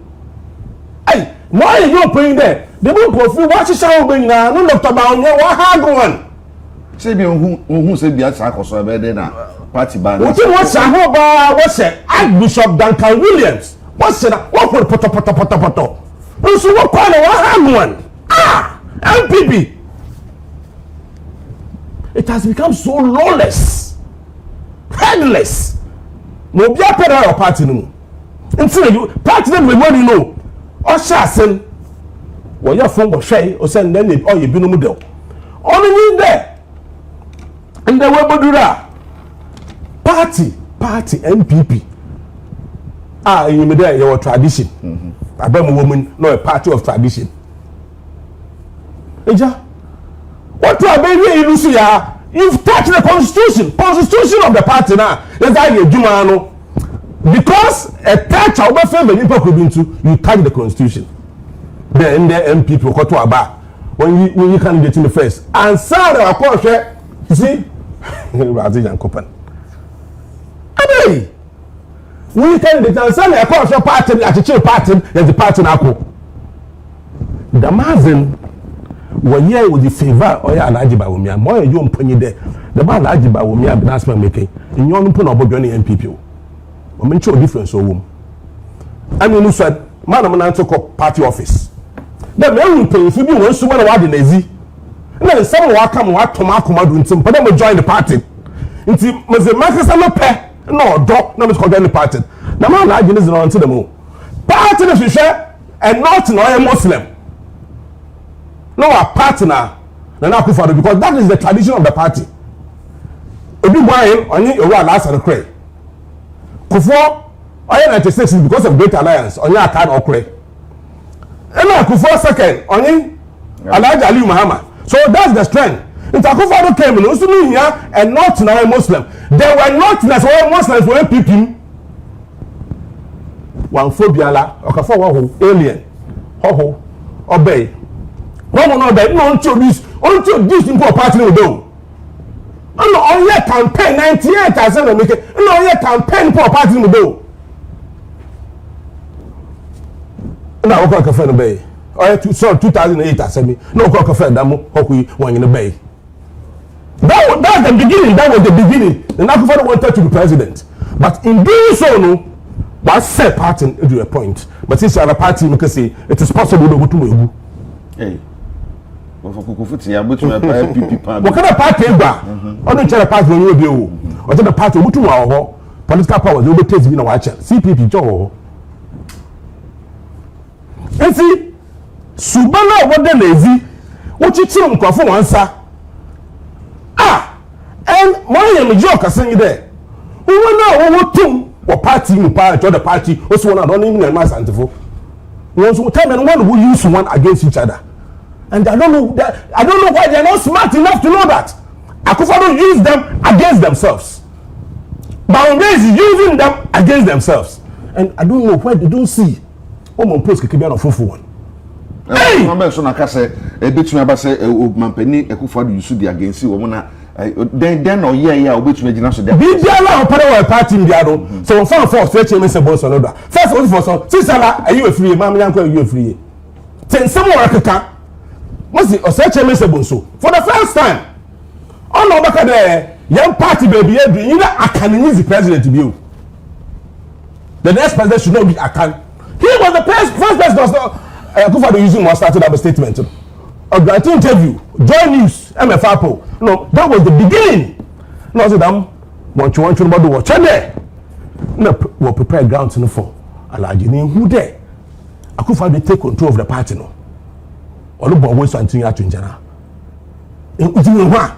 ai mo ye yo pem there the mo profi wa hihya wo ben na no Dr. Baonye wa hard one say bi ohun say bia sa akoso be de na party ban what you want sa ho ba what say Archbishop Duncan Williams what say na what for poto so what call wa hard one MPP. It has become so lawless, headless. No be a pedal or party no. Until you party them with money no. Or shasen. When your phone was shay or send them all you be no model. Only in there. And the web do that. Party MPP. You made there your tradition. I bet a woman no a party of tradition. Eja. What you are baby you see ya? You've touched the constitution of the party now. That's how you do man. Because a touch of my family people could be into you touch the constitution. Then the MP people got to about when you candidate in the first. And sorry, of course, you see, Razi and Copen. Hey, we candidate and sorry, of course, your party, at the chill party, there's the party now. The Mazin. 1 year with the favor or ya alaji ba wumi more you mpanyi there the ba alaji ba wumi announcement making in your mpo na obodo ni MPP o me ncho difference o wom I mean so man na to party office the man will pay if you won so na wade na ezi na some wa kam wa toma akoma do ntim pa dem join the party nti me ze makasa no pe na odo na me ko join the party na man alaji ni zero until them party na hwehwe and not no Muslim. No, our partner, because that is the tradition of the party. If you buy him, on you last and cray. Kufo, I 96 is because of Great Alliance, on your account or cray. And now Kufo second, on you, Elijah Ali Muhammad. So that's the strength. In Takufado came in also here and not now Muslim. They were not necessarily Muslims were people. One phobia, or Kafo, alien, ho, obey. One will not no until this in party will do. No, on your campaign 98 as I make it. No, your campaign for party will do. Now, I'll call bay. Or 2008 as I mean, no cock of Damo, Hockey, one in the bay. That's the beginning. That was the beginning. And Akufo wanted to be president. But in doing so, no, was set party to a point. But since other party, we can say it is possible to go to Wegu. Hey. What kind of party is that? Only tell a party when you do. What kind of party go to our political power? They will take me no watch. CPP Joe. And see, Subana what the lazy. What you tell me for answer? And my name is Joe Kasani there. Who will know what two or party in party or the party also one don't even my santifo. Once one time and one who use one against each other. And I don't know why they are not smart enough to know that. Akufo don't use them against themselves. Baumbe is using them against themselves. And I don't know why they don't see. Oh my post can be on fufu one. Hey! I'm so nakase e betumi aba say mampani Akufo do use the against wo na then no yeah obetumi gina so there. Bi dia la opare wa party ndia do. So on fan for stretch me say boss on order. First what for so sisala are you free mam yanko are you free. Ten some work must the stretch me say boss for the first time. On no baka there young party baby you know Akan is the president to be. The next president should not be Akan. He was the first president was not Akufo using one started up a statement. A grant interview, joy news, MFAPO. No, that was the beginning. No, so them want you about the watch there. No, we prepare ground to for Alajini who there. Akufo they take control of the party no. Olu bo we so continue to njana. Uti wa.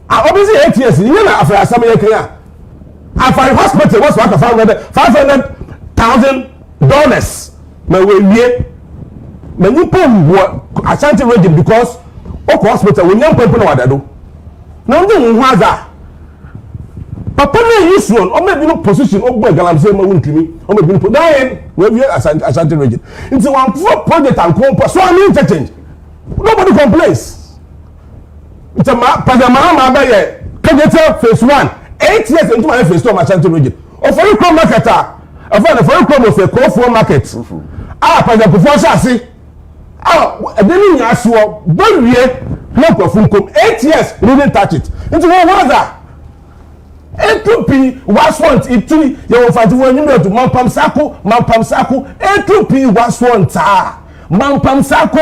Obviously 8 years, you know after asam ye kan. After hospital was what $500,000. Na we wie many people were Ashanti region because Oko hospital we young people no wadado. Now they nwaza. Papa na use one or maybe no position or boy galam say ma wuntumi or maybe no then we Ashanti region. It's one project and comp so I mean change. Nobody complains. It's a Pajama ba ye Kageta phase 1 8 years into my phase 2 of Ashanti region. Or for you come marketer. For you come of a call market. Pàṣẹ kò fọ́ ṣáàṣì ẹ̀dẹ́ni ní aṣọ bọ́ọ̀lùyẹ lọ́pọ̀ fún kom 8 years we didn't touch it nti wọ́n wọ́n dà A2P waswant ìtúni yẹ̀wò fàtí wọ́n yín lọ́tù mampam sako A2P waswant ta mampam sako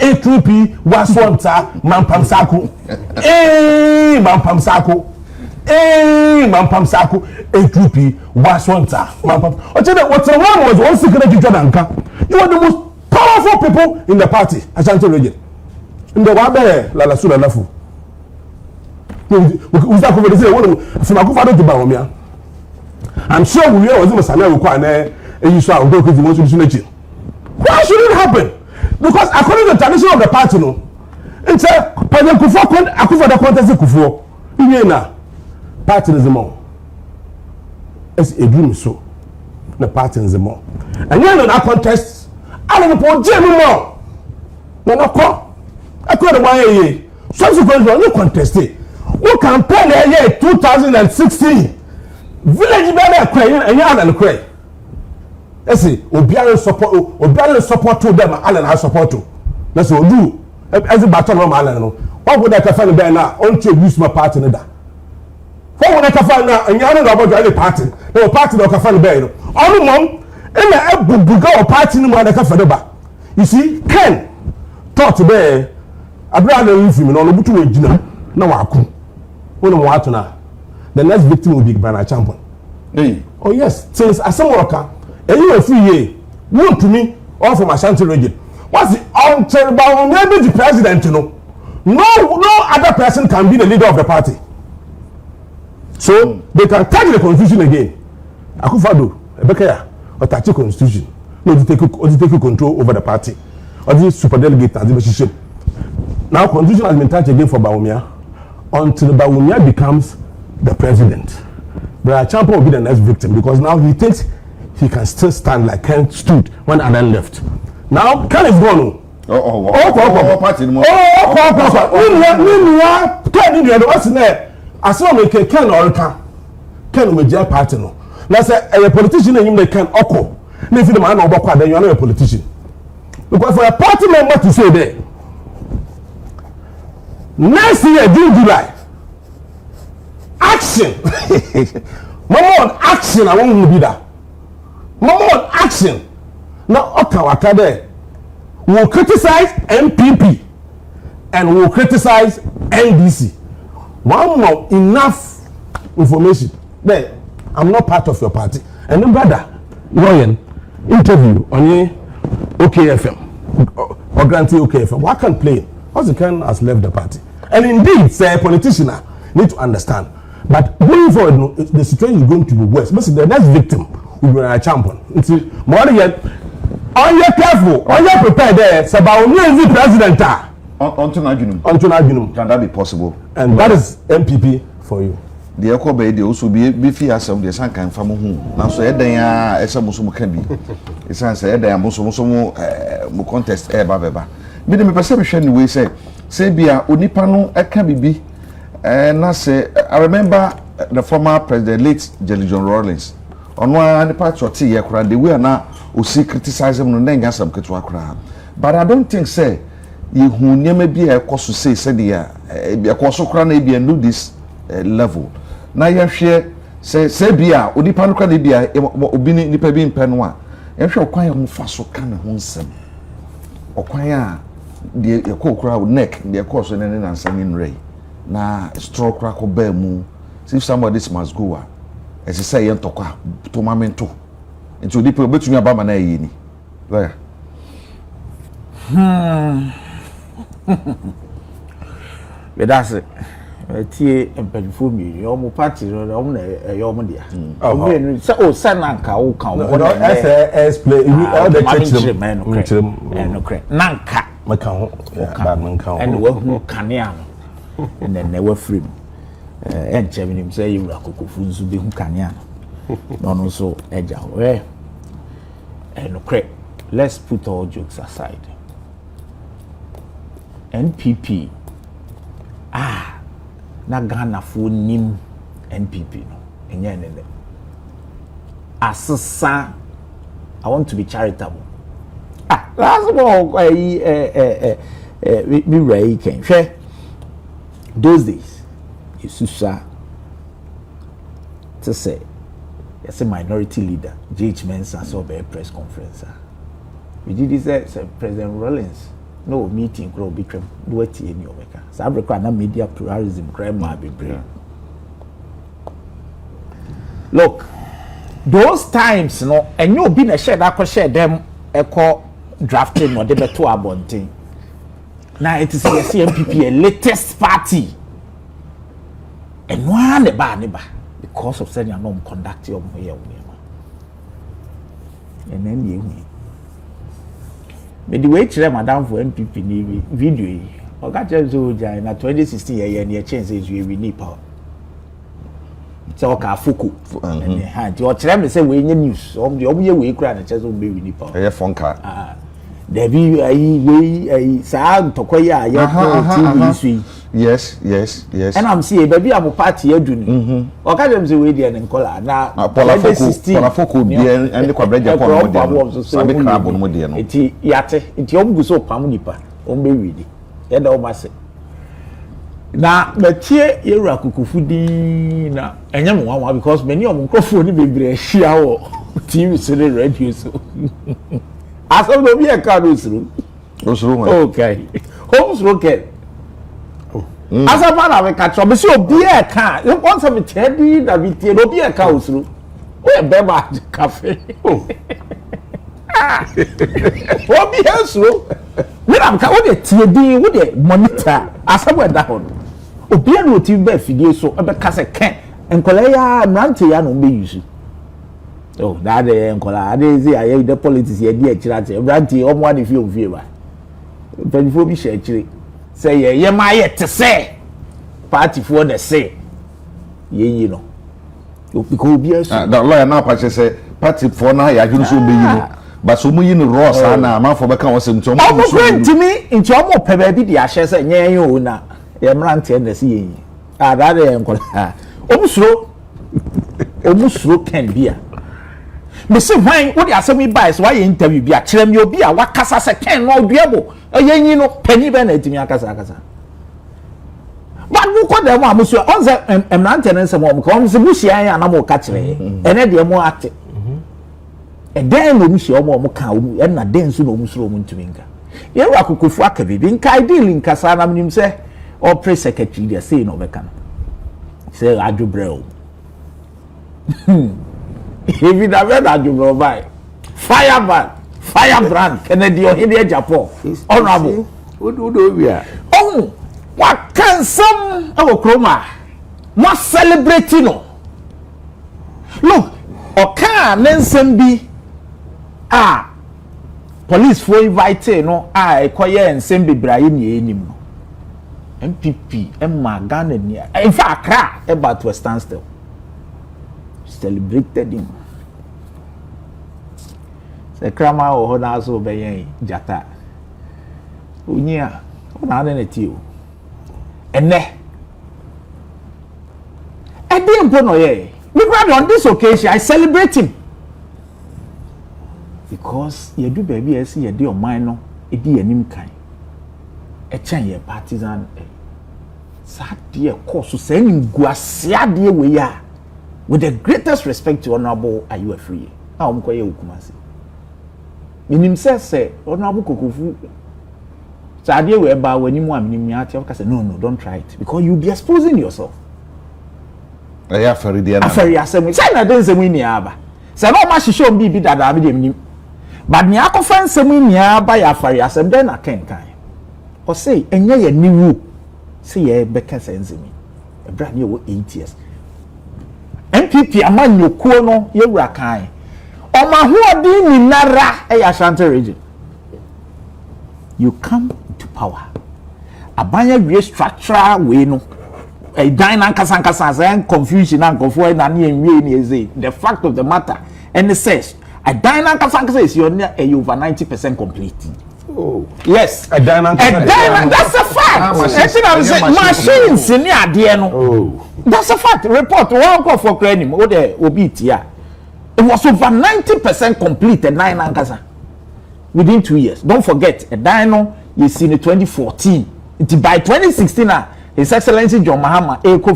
A2P waswant ta mampam sako mampam sako A2P waswanta mampam ochede what one was one secret to Jordanka. You are the most powerful people in the party Ashanti region in the wabe la sula lafu uza ko say one from Akufo to Bawumia. I'm sure we was Masana we kwa na eyiso a odo ko di won so nechi. Why should it happen? Because according to the tradition of the party no it's a Akufo the contest Akufo na party is more. It's a dream so. The party is more. And you know that contest, I don't know Jimmy more. No, no, I couldn't buy a year. Subsequently, you contested. We campaign a year 2016. Village better crying and yard and cry. Let's see, Obiara support to them, Allen has support to. That's what we do. As a battle of Allen. What would I find better now? Only to use my party in that. What would I find now? And you don't know about any party. No party that can find better. Only mom, and I go party no one that can find better. You see, Ken thought today, I'd rather leave him on the button with Gina. No, I couldn't. When I'm watching now, the next victim will be Bernard Champion. Hey. Oh, yes, since as a worker, and you are free year, known to me, all from Ashanti region. What's the uncharitable, maybe the president, you know? No other person can be the leader of the party. So they can touch the constitution again. Akufo Ebekaya or touch the constitution. No, to take control over the party. Or the super delegate and the decision. Now constitution has been touched again for Bawumia until Bawumia becomes the president. Bernard Champion will be the next victim because now he thinks he can still stand like Ken stood when Alan left. Now Ken is gone. As long as Ken or Ken will be a party no. Now say a politician and you can oko. If you the man or then you are not a politician. Because for a party member to say there, next year June July action mama action I won't be that mama action now okay there will criticize MPP and will criticize NDC. One more enough information. Then I'm not part of your party. And then brother, Ryan, interview on OKFM or grantee OKFM. What can play? Ozikan has left the party. And indeed, say a politician need to understand. But going forward, the situation is going to be worse. But the next victim will be a champion. It's more yet. Are you careful? Are you prepared there? It's about new president. Onto Najunum. Can that be possible? And that is MPP for you. The echo bay they also be fear some the sun can from whom. Now so Edaya Esamusumu can be. It's answer Edaya Musumu contest air baba. But the perception we say Bia Unipano Ekabibi and I say I remember the former president late Jelly John Rawlings. On one part of tea, they were now who see criticize him and then some Kitwakra. But I don't think, say, you who never be a course to say, said a course of crane be and do this level. Now you share, say, Bia, Udipan Canibia, Ubini Nipabin Penwa, and shall acquire whom fast so can wholesome. Acquire the cold crowd neck, their course and an answer in ray. Now, straw crack or bear moon, see somebody must go. As I say, and talk to my mentor. And to people between your bama na Where? But that's it. Tea and Penfu me, your more party, your media. Oh, Sananka, oh, come on, as play all the men, Nanka, Macao, and work Caniano, and then they were free. And Chairman him say you are Kukufunzu be Hukanian. No, so Edja, and okay, let's put all jokes aside. NPP, na Ghana for nim NPP no, and yen Asasa, I want to be charitable. That's what me Ray came. Share those days. Isusa to say, yes, a minority leader, J.H. Mensah saw a press conference. We did this, President Rollins, no meeting, grow become what in your maker. Sabrina media pluralism, crime might be brave. Look, those times, no, and you've been a shed, I could share them, echo drafting or debate to our thing. Now it is the CMPP, a latest party. And one neba because of sending a non conducting of my and then you but the way to madam for MPP video or got in 2016 year and your chances you will need power. So Fuku and hand your tram say we news on the obvious way cry and chance will be with power. A phone car. There be a sad Tokoya, TV. Yes. And I'm seeing baby I'm a party here doing. Or can them say we there and call now. Polafoku be and the Quabraja Pom. Sabi crab on Modiano. It yate, it yom so pamunipa, on be ready. And all must say. Now, but here, you're a cuckoo now, and young one because many of them coffee be share TV so they radio so. As of the beer car goes through. Okay. Homes rocket. As a man, I will catch up. Monsieur beer car. You want some teddy that we tell beer cows through. We are better cafe. What be else? When I'm coming with TD with the monitor, as I went down. Obiara no ti be fidie so e be kase ken enkola ya nante ya no be use oh that enkola ade say aye the politics ye dey akirate nante omo ade fi ofie ba penfo bi she akire say ye ma ye te say party for the say ye no because obiara so that lawyer now pa say party for na ya hunu so be yi but so mu yi no ross na amanfo be kan wose ntom omo kwentimi nti omo pe ba bi di ahye say nyen yo na ye mrante na si yin adade enkola omusuro ken bia me se hwan wo de asemi bias why interview bia kire me obi a wakasa se ken no oduabo eyenyi no pani be na etimi akasa but we call them one musu on say emnante nsem o ko se buhia ya na mo ka kire ene de mo ate e den no musu o ka o e na den so no musu o ntumi nka ye wa kokofu aka bibi nka ideal nka sa na mnim se o pre secretary dey say no be kan say adwobrel if it have adwobrel by firebrand Kennedy o hede Japan honorable Odo we are. Oh, what can some our chroma? What celebrating? Look, okay, Nelson be police for invited no quiet and send be Brian ye MPP Emma Ghana in fact cry about to stand still. Celebrated him. The crama or honas obey Jata. Unia, what are you? And there. I didn't put no ye. Because on this occasion I celebrate him. Because you do baby I see a deal minor, a dear name kind. A chain partisan. Sad dear course to sending Guasia dear we are. With the greatest respect to Honorable are you a free? I'm quite ukumasi. Minim say Honorable Kukufu. So I deal whereby when you want to say no, don't try it because you'll be exposing yourself. Yeah, very dear. After your assembly, say I don't say we near. Say no much show me be that I be him. But me I find some near by a fairy assembly, then I can't kind. Or say, and ye new say ye becker sends me. A brand new 8 years. MPP a man you kono ye rakai. O ma who di ni nara e Ashanti region. You come to power. Abanya restructure we no. A dine kasankasa and confusion and confusion and the fact of the matter and it says a dine kasankasa is you're over 90% complete. Oh yes, a dine that's a fact. Machines in the that's a fact. Report one call for credit or the obit here. It was over 90% complete at nine ankasa within 2 years. Don't forget a dino you see in 2014. By 2016 His Excellency John Mahama Eko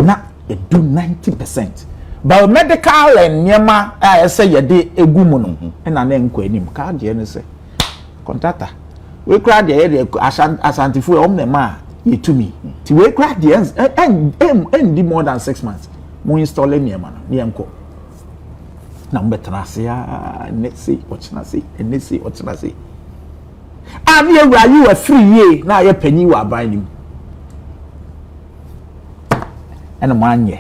na do 90%. Biomedical and nyema I say ye de egu mu no na na enko anim ka de ne say contractor we cry de Ashanti fu om na ma ye to me ti we cry de end more than 6 months mo install nyema na enko na mbetra se ya ne say ochina say ne say ochina say abi ewura you a free ye na ye panyi wa ban nim and a man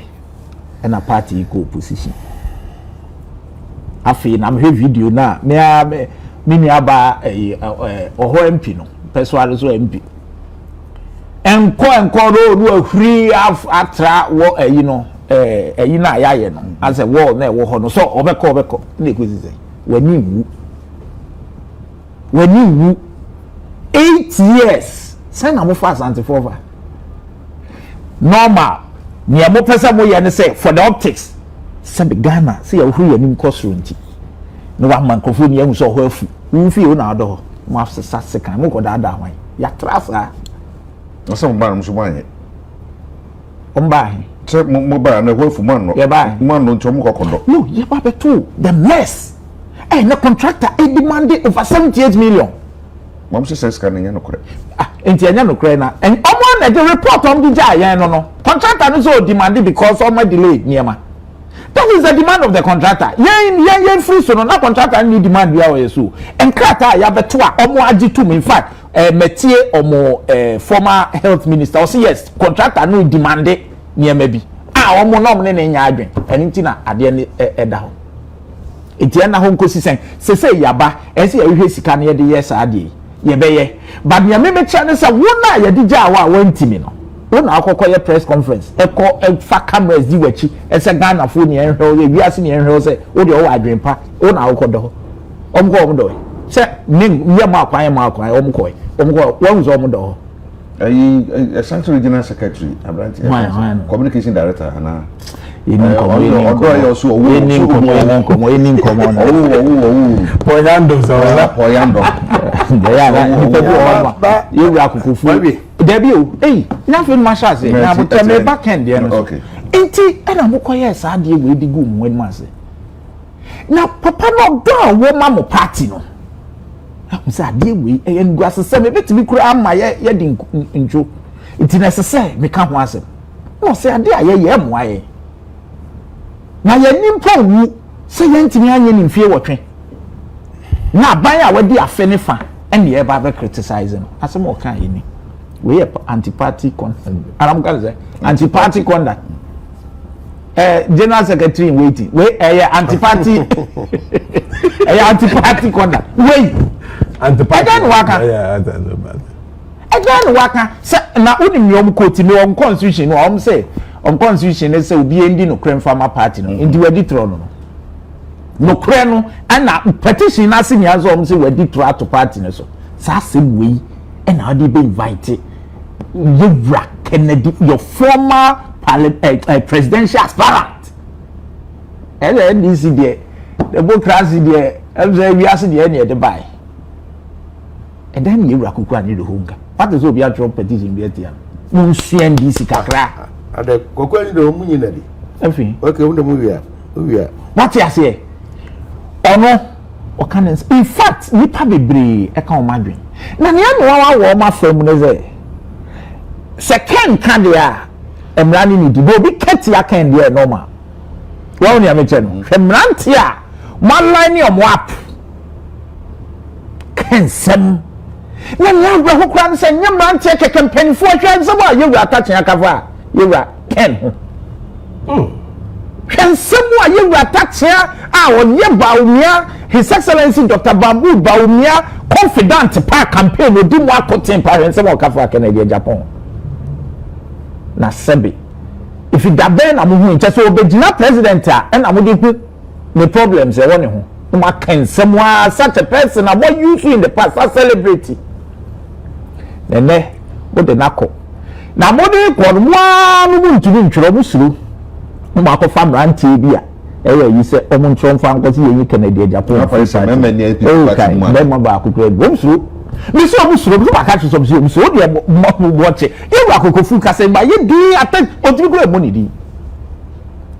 and a party equal position. I feel I'm here video now. Me aba or MP no. Persuade so MP. And call no free after what you know ya no. As a war na wo no so obeko na kwezi say. When you 8 years. Say na mo fast anti-forward. Normal. Ni amo pesa mo ya say for the optics say be Ghana say ya hu ya nim kosro nti no wa man kofo ni ehun so ho afu wu fi o na ado mo afsa sekan mo ko da hwan ya trasa no so mba no so manye o mba he say mo ba na ho afu man no man no ntom kokodo no ye ba beto the mess na contractor demanded over 78 million mom say scan nya no kore enti anya no kore na and omo na the report on the jay no contractor no so demanded because of my delayed niema. That is the demand of the contractor. Yen free so no na contractor need demand we are so. And krata ya beto a omo agitu in fact metie omo former health minister o say yes contractor no demand niema bi. Omo no ne nya adwen. Enti na ade ne eda ho. Enti na ho nkosi sen se yaba ese ya hwe sika ne de yes ade ye beye. But ya me chane say wona ya di ja wa wantimi no. When I call press conference, I call a cameras di wachi, as a Ghana phone and we are seeing and say, oh, the old dream park, oh, now call do. Say, name, we are mark, I am mark, I am koi, one was door. Ashanti Regional Secretary, Communication Director, and Poyando. Yeah, you are kukufu. Debut, hey, nothing much as it. Now, but me back end, okay. Inti, and I'm okay, yes, I deal with the good when master. Now, Papa, no down, woman, party, no. I'm sad, dear, we and grass, seven bit to be crying my wedding in joke. It's necessary, me can't answer. No, say, I dare, yeah, why. Now, your name for say, anything in fear watching. Now, buy our dear Fenifa, and the ever criticize him. As a more kind, we are anti-party conduct. And I'm going to say, anti-party conduct. General Secretary in waiting. We anti-party. Anti-party conduct. Wait. Anti-party. Again, waka. Now, only you quote me on constitution. I'm say on constitution. They say be ending no crime farmer party. No, in the editorial. No crime. And now petition asking as I'm say we editorial to party. So, same way. And now they be invited. You Kennedy, your former presidential aspirant. And the NDC there, the democracy there. We ask the end of the buy. And then you are cooking the hunger. What is your drop petition? You see NDC kakra. And the cocoa the woman. Everything. Okay, when the movie. What you say? Or no? Or can in fact, we probably be a common madrid. Now, you know what my friend is. Second candia, I'm running into Bobby Ketia can be normal. Well, you mentioned, Remrantia, one line of wap. Can some. When you have who can say, you man take a campaign for someone you are touching a cover. You are Ken. Can someone you are touching our near Baumia, His Excellency Dr. Bamboo Baumia, confident park campaign with do more content parents of Kafa Canada, Japan. Na sebi if you dabe na muhu nche so obegina president and na mudi the problems e woni ho ma kan semwa such a person na what you see in the past as celebrity nene wo de nako na mudi ko nwa no bu ntumi ntwero busuru ma ko fa brand bi a e we yi se omo ntwon fa nko si yin Canada Japan for say me me ne party mu be mo ba ko kure busuru mi so busuru bi ba ka so busuru de mo watch you akoko fu ka say ba ye di attack otimi kure mo ni di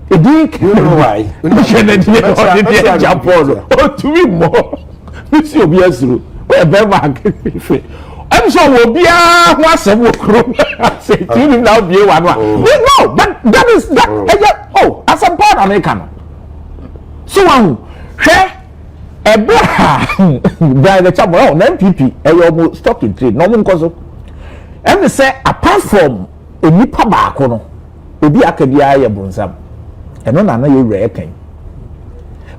e di you know why Canada Japan otimi mo mi so obi asuru we be ma fe I'm so will be a wasp will crow. Say, you now be one. No, that is that. Oh, as a part American. So, Abraham by the chapel, NPP, a stock in trade, no one cause. And they say, apart from a nipa bacono, will be a cadia bonsam, and no, I you reckon.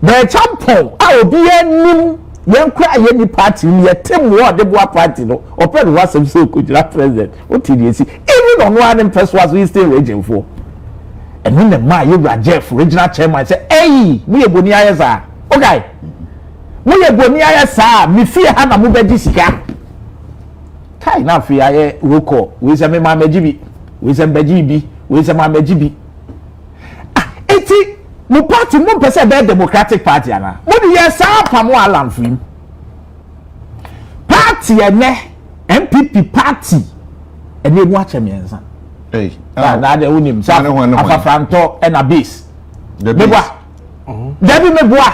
By champion, I will be a new. Young cry any party, near 10 more the boy party, no, or pray was some so good president. What did you see? Even on one impress was we still raging for. And when the man you got Jeff, regional chairman, say, hey, we are Bonia, sir. Okay, we are Bonia, sir. Me fear Hannah Mube Jessica. Kai now fear Roko, with some Mamma Jibi, with some Bejibi, with some Mamma Jibi. Ah, 80. No party, 1% bad Democratic Party, Anna. What do you say? Pamo alarm for him. Party and MPP party, and they watch him. Hey, now they own him. Franto and a base. The Debbie,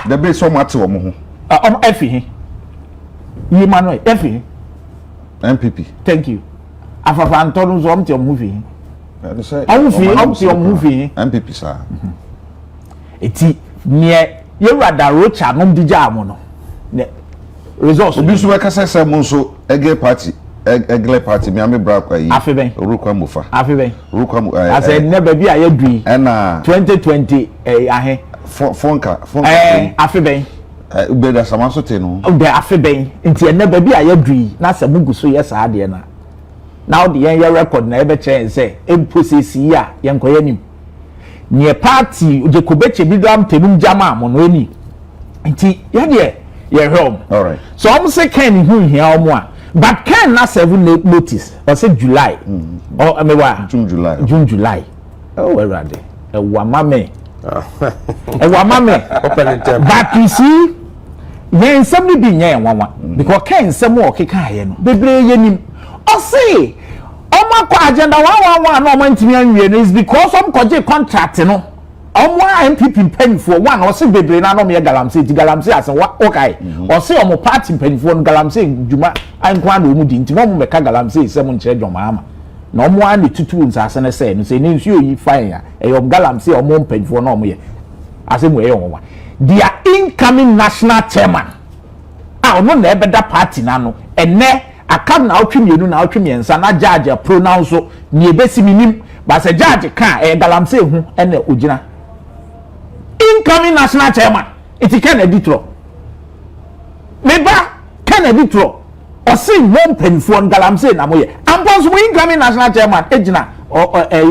the base so much of Effie. You man, Effie. MPP. Thank you. Franto's on to your movie. I'm your movie. MPP, sir. Eti near you rather roach and no dijamo no results obi so we kasa say mo so ege party egle party me am bra kwa yi afeben orukwa mufa afeben orukwa mu as e never be aye dui na 2020 ahe fonka afeben be da sama so te no be afeben nti e never be aye dui na se mugu so yes ade na now the yen record na e be chen say emposisi ya yen koye nim near party the Kobeche Bidam Tenum Jama Mononi. Nti ye home. All right. So I'm say Ken who here more. But Ken not 7 notice. I say July. Oh, I mean June, July. Oh, where are they? A wamame. Open it. But you see, there is somebody being here one. because ken sem o keka ye no bebre yenim o say o ma agenda 111 no man timi anwie no is because some koje contract no omo MPP penfo one o say bebre na no me galamsey ti galamsey as okay o say omo party penfo no galamsey djuma ankwa na omu di nti mo me ka galamsey sem nche djoma ama na omo ani tutu nsase ne say no say ne nsuo yi fine ya e yom galamsey omo penfo na omo ye ase mo ye won their incoming national chairman ono na ebeda party na no ene akam na otwemienu na otwemiensa na judge pronounce so ni ebesi minim ba se judge kan galamsey hu ene ogina incoming national chairman it can editro meba can editro o say one penfo galamsey na moye ampon so incoming national chairman ejina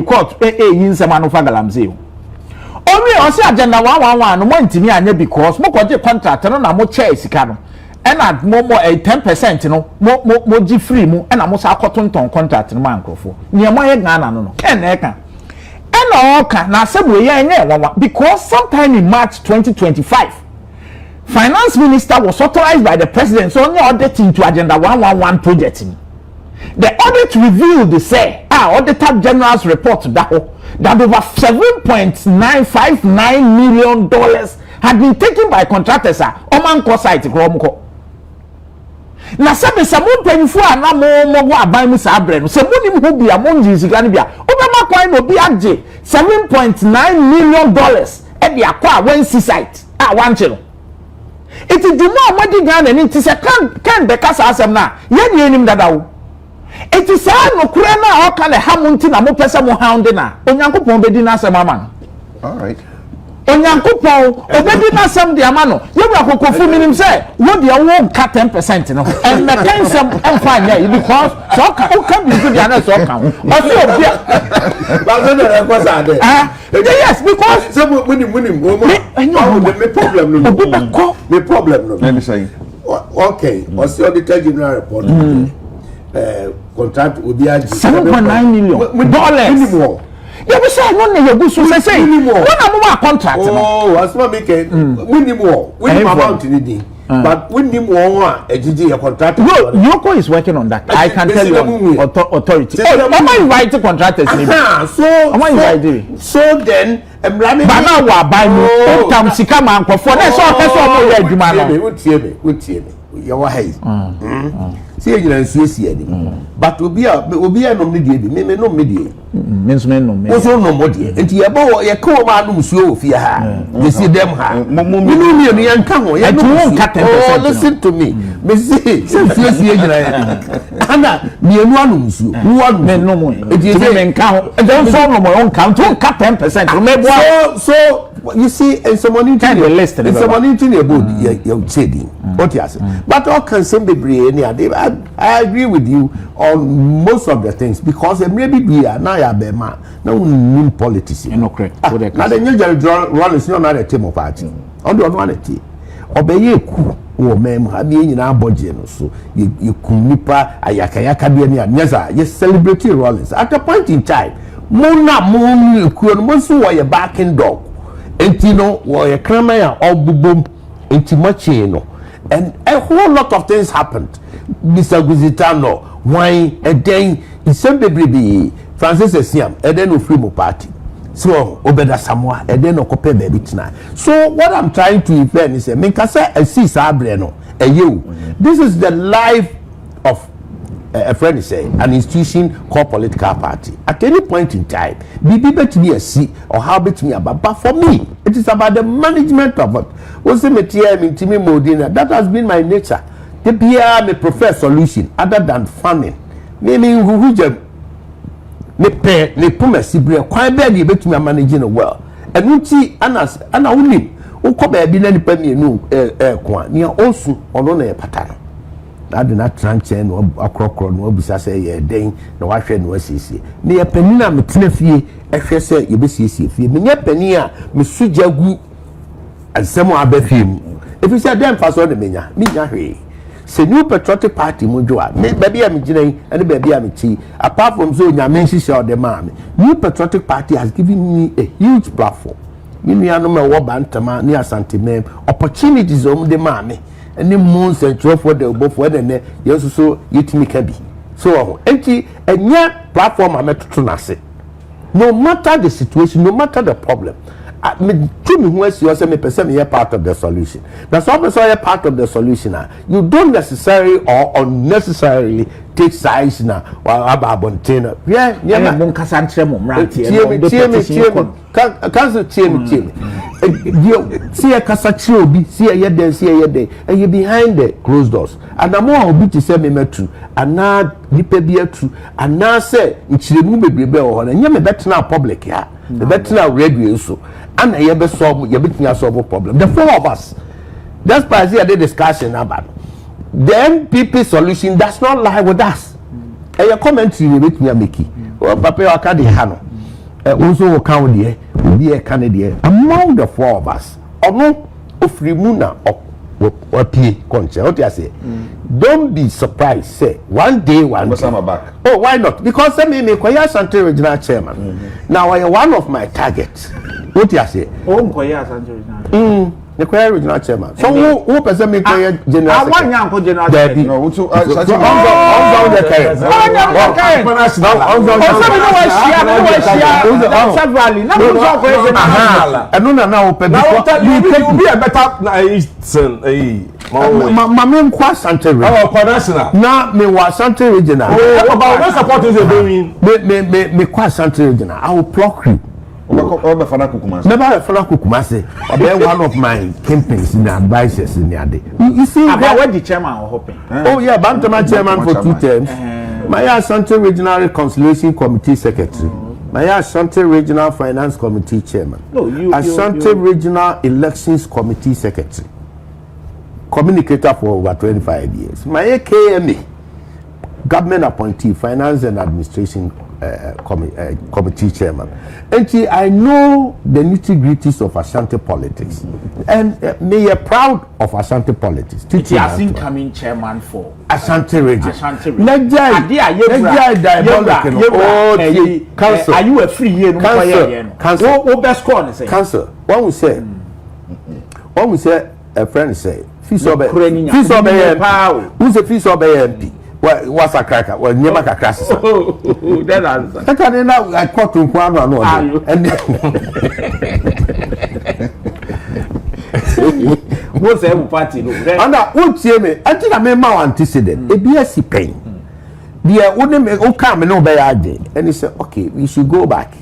court yinsema no fa galamsey only o say agenda 111 no mo ntimi anya because mo koje contract no na mo chair sika no ena mo 10% no mo gi free mu ena mo sa akotonton contract no man krofo ne mo ye Ghana no eka ena oka na asebo ye enye wawa because sometime in March 2025 finance minister was authorized by the president so only audit into agenda 111 project. The audit revealed the say auditor general's report that over $7.959 million had been taken by contractors oman site kromko na sabe samon penfo ana mo aban mu sa bre no se munim ho bia mo nji sika ne bia obema kwan no bi agye $7.9 million e bia kwa one site one chelo it is the more money Ghana ni ti se kan be kasa asem na ye ni enim dadawo it is no kure na o ka le hamunti na mo pese mo hound na onyankopon be di na asem ama all right onyankopon obedi na asem de ama no ye bra kokofu minim say wo de wo ka 10% no and me kan sem emfa nya because so ka o ka bi so de na so ka o so obia ba so na ko sa de yes because so munim go ma me problem no me problem no let me say okay what's the auditor general report contract obi agi $7.9 million minimum you be say no na you so say no na mo contract no oh asma make minimum amount ni din but minimum a ejiji your contract Yoko is working on that I can tell you authority am I right to contractors ni so then emrani ba na wa buy me tam sika man kwofo na so mo ya adwuma no wotie me you wa hay see you na nsuesi ani but obi a no me die bi me no me die menso no me so no mo die enti ye bo ye ka o ma no nsuo ofie ha they see them ha me no yan ka ho ye no ka 10% listen to me me see nsuesi e gina ana me enu anu nsuo wo me no mo enti me nka ho enti so no mo on ka 10% me bo so you see and someone in the list and someone in the board you said what you say but all can say be I agree with you on most of the things because maybe be now ya be man no new politics no correct now the new run is not a team of party on the one team obey ku wo mem ha bi nyina abodje no so you kunipa ayaka bi ani anyasa you celebrate Rollins at a point in time mo ku no mo so wo backing dog enti no wo ye krama ya obubom enti machi no and a whole lot of things happened Mr. Guzitano why and then Bebrebe Francis Esiam and then free mo party so obeda Samoa and then okope baby tonight so what I'm trying to infer is say me ka say see sabre no you this is the life of a friend say an institution called political party at any point in time bibi betimi asi or how betimi about but for me it is about the management of it what's the material intimi modina that has been my nature the bia me prefer solution other than farming me who me pay me puma sibre kwan be dey betimi managing well and unti ana unim ukoba bi na nipa mienu kwa nia osu ono na patano that did not transfer no akrokro no obisa say ye den na wahwe no asiesie me ye pani na metena fie ehwe say ye besiesie fie me nye pani a me sujagu asemo abafiem if you say dem faso de menya hwe se new patriotic party mudwa me baby am ginan and baby am chi apart from so nya mention share the man new patriotic party has given me a huge platform you know no me wo bantama ni Ashanti Media opportunities om de mame any moons and 12 for the above for the yes so yetimi can be so enti enya platform ametutu na se no matter the situation no matter the problem me to me who say me person me part of the solution that's why person are part of the solution you don't necessarily or unnecessarily take sides na about bontina yeah mon kasa ntre mo mrantie cancer team see a kasa tire obi see a yeden and you behind the closed doors and the more obi to say me metu and na nipa bi atu and na say nchiremu bebrebe o na nya me betena public ya the betena radio so and you be solve you be solve problem the four of us that's why I did discussion about the MPP solution does not lie with us and your commentary we make me make oh papa you can dey hano also will count there be a candidate among the four of us ono ofrimuna opie konche what you say don't be surprised say one day back. Oh why not because say me Koya Ashanti regional chairman now I am one of my targets what you say Koya Ashanti regional the Koya regional chairman so who person me Koya general I want yanko general secretary no on the Mamma Kwa Ashanti regional na me wa Ashanti regional about support is doing me Kwa Ashanti regional I will block you never Kumasi. One of my campaigns in the advisors in the day. You see, what the chairman hoping. Oh yeah, Bantama chairman for 2 terms. My Ashanti Regional Reconciliation Committee Secretary. My Ashanti Regional Finance Committee Chairman. Ashanti Regional Elections Committee Secretary. Communicator for over 25 years. My KMA, Government Appointee Finance and Administration Committee Chairman. And I know the nitty-gritties of Ashanti politics. And me are proud of Ashanti politics. It's an incoming chairman for Ashanti region. Council. Are you a free year? Council. When we say a friend say, fees of who's a fees of MP? What's a cracker? Well, never a crash. That answer. I can't now. I caught to one and what's every party? And I won't see me. I think I may more antecedent. A BSc pain. The wouldn't come and no bad day. And he said, okay, we should go back.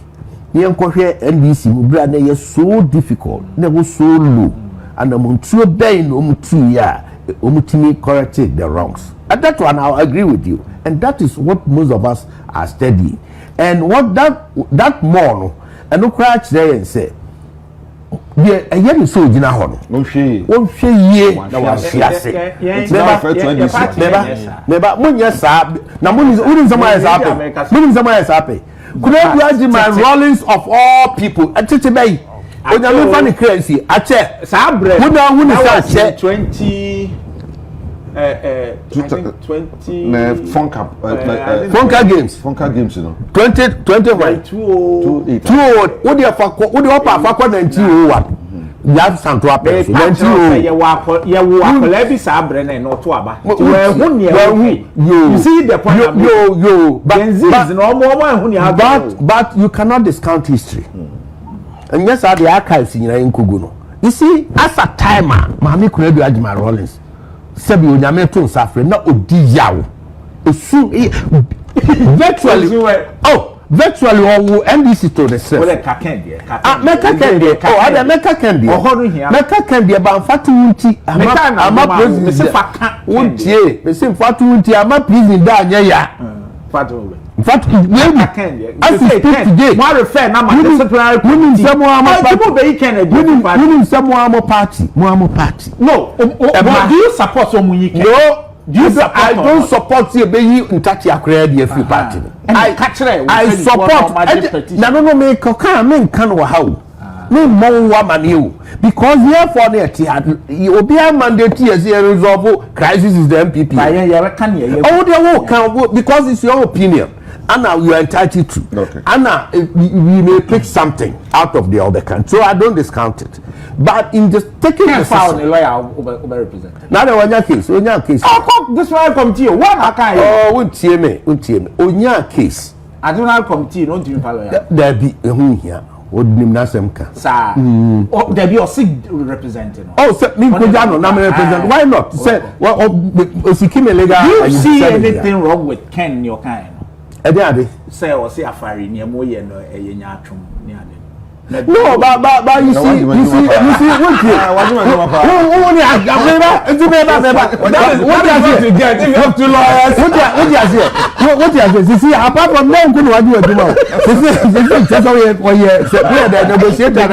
The NDC, brother, is so difficult. They were so low. And the Montreux Bay, no 2 years, Omutini corrected the wrongs. And that one, I'll agree with you. And that is what most of us are studying. And what that more, and no crash there and say, a young soldier now, won't she ye? Never, when yes, now when is happy. Could I be my rollings of all people at Titty when I'm funny crazy, I check. Sabre, who is 20 Funka games, you know. 20 right. 208. What do you offer 1901? You have some to happen. You see the point. But you cannot discount history. And yes, are the archives in Kuguno. You see, as a timer, Mami could do Ajma Rollins. Sebi onyame to nsafre na odi yawo osu virtually all NDC to the self meka kendi meka kendi ba mfatu unti ama president untie mesi mfatu unti ama president da anya ya mfatu meka kendi mo refer na ma disciplinary committee party no do you support Omuyike? No, I don't support you be ntati akra de free party. I support no me kan wa hawo. Me mo wa mane because therefore the obi a mandate as resolve crisis is the MPP. Because it's your opinion. Anna, you are entitled to. Okay. Anna, we may pick something out of the other country. So I don't discount it. But in just taking Can't file decision, a lawyer over represented. now there was your case. This one committee, one account. Oh, won't me. On your case. Additional committee, don't you file lawyer. There be a who here. What name Nasemka? Sir, oh, there be a sick representing. Oh, me Kujano, na me represent. Why not? Say, well, Sikime legal. Do you see anything wrong with Ken your kind? Ade. Say or say afari near moye no eyenyatrum near them. No, but you see, what you? What you get if you have two lawyers? What you say? See, apart from them, couldn't what you do now. This is the negotiator.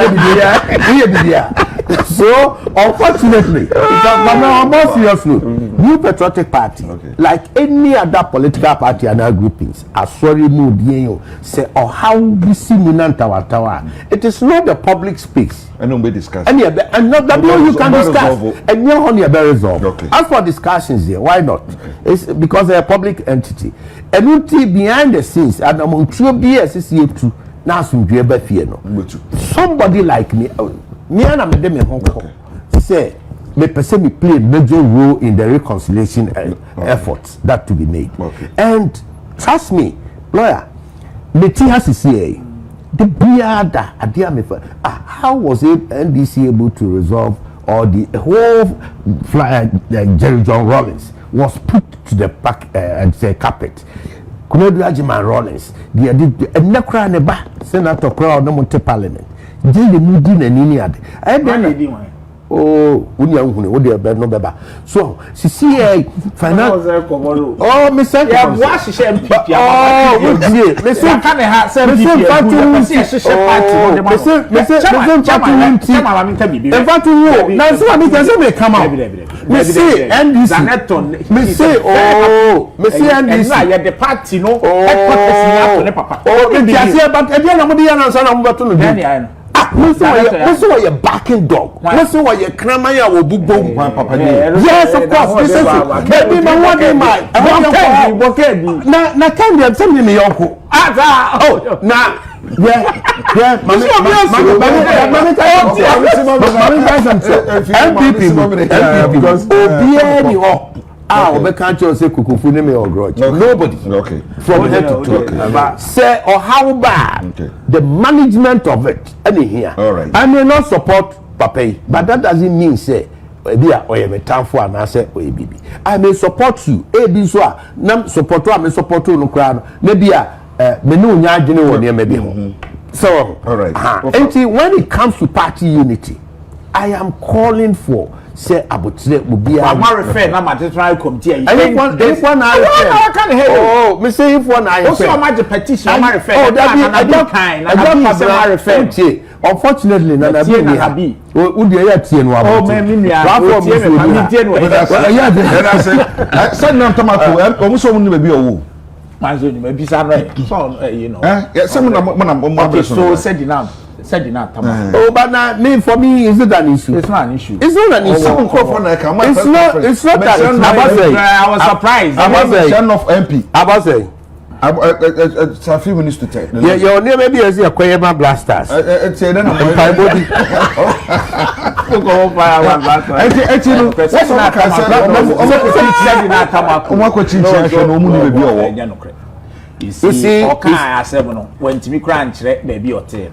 So, unfortunately, on a more serious note, New Patriotic Party, like any other political party and our groupings, are sorry, no, say, or how we see Tower. It is not the public space. And nobody discuss. And not that you can discuss. And you're only a very resolve. Okay. As for discussions here, why not? It's because they're a public entity. And you behind the scenes, and among two BSC too, now some somebody like me. Me and I say, me person me play a major role in the reconciliation efforts that to be made. And trust me, lawyer, me has to say, the biada adia me for how was it NDC able to resolve or the whole Jerry John Rawlings was put to the back and say carpet. Kunodu Ajiman Rawlings, the nekra neba senator crowd no monte parliament. Jeli mudi na nini ade. Oh, what they are no beba. So, see, finance. Oh, Mr. Yeah, wash him. Oh, Mr. Can't have some Listen what you're backing dog. Listen what you're cramming your boom. Yes, of course. This is maybe my one day my na can you tell me uncle? Oh, now yeah, nobody from head to toe. Say or how bad the management of it any here. I may not support Pape, but that doesn't mean say or you may time for an answer or baby. I may support you. A so nam support I may support you no crowd. Maybe me no nyajine wo ne maybe. So and when it comes to party unity, I am calling for say abotire obi a ma refer na ma try committee if one I can hear oh me say if one I also ma the petition ma refer I don't kind na refer unfortunately na na be who dey here tie no about oh me me tie no yeah say na tomato o so mu ni be owo manzo ni me bisa no so you know some na so said enough. Oh, but now, for me, is it an issue? It's not an issue. It's not an issue. It's not that. I was surprised. I was a son of MP. I was saying. It's a few minutes to take. Yeah, your name maybe is a Koyama Blasters. It's a then I'm body. You see, when Timmy Crunch, baby, or ten.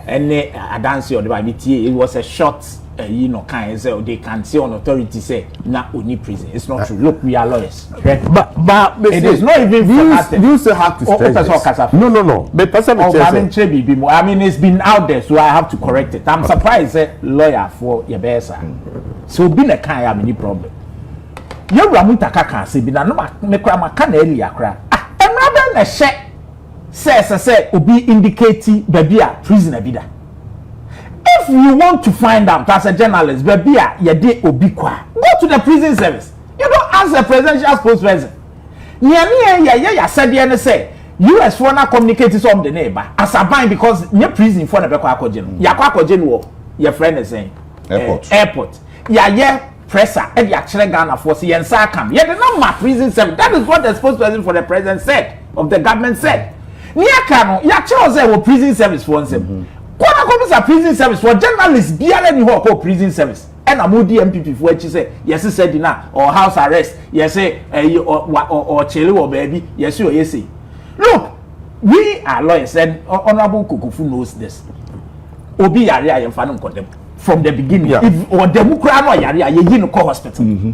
And I dance on the BT, it was a short, kind of they can see on authority say, not only prison. It's not true. Look, we are lawyers. But it is not even you still have to stress No. I mean, it's been out there, so I have to correct it. I'm surprised, lawyer for your best. So, being a kind of any problem. You're Ramutaka can't say, but I'm not make a can earlier cry. A check says obi indicating baby a prisoner bida. If you want to find out as a journalist baby a yede obi kwa, go to the prison service. You don't ask the presidential spokesperson. Ya said the say US for na communicate some the neighbor as a bind because near prison for na be kwa akogye. Ya kwa akogye no your friend is saying airport. Ya presser and ya chere Ghana for say yensa kam. Ya the number prison service. That is what the spokesperson for the president said. Of the government said, Niakano, ya chose a prison service for one. Kwana come to prison service for journalists biara ni ho call prison service and amodi MPP for echi say yes said na or house arrest yes say or chele or baby yes or yes. Look, we are lawyers and Honorable Kokofu knows this. Obi yare I am fan from the beginning. If or democrat no yare ye no call hospital.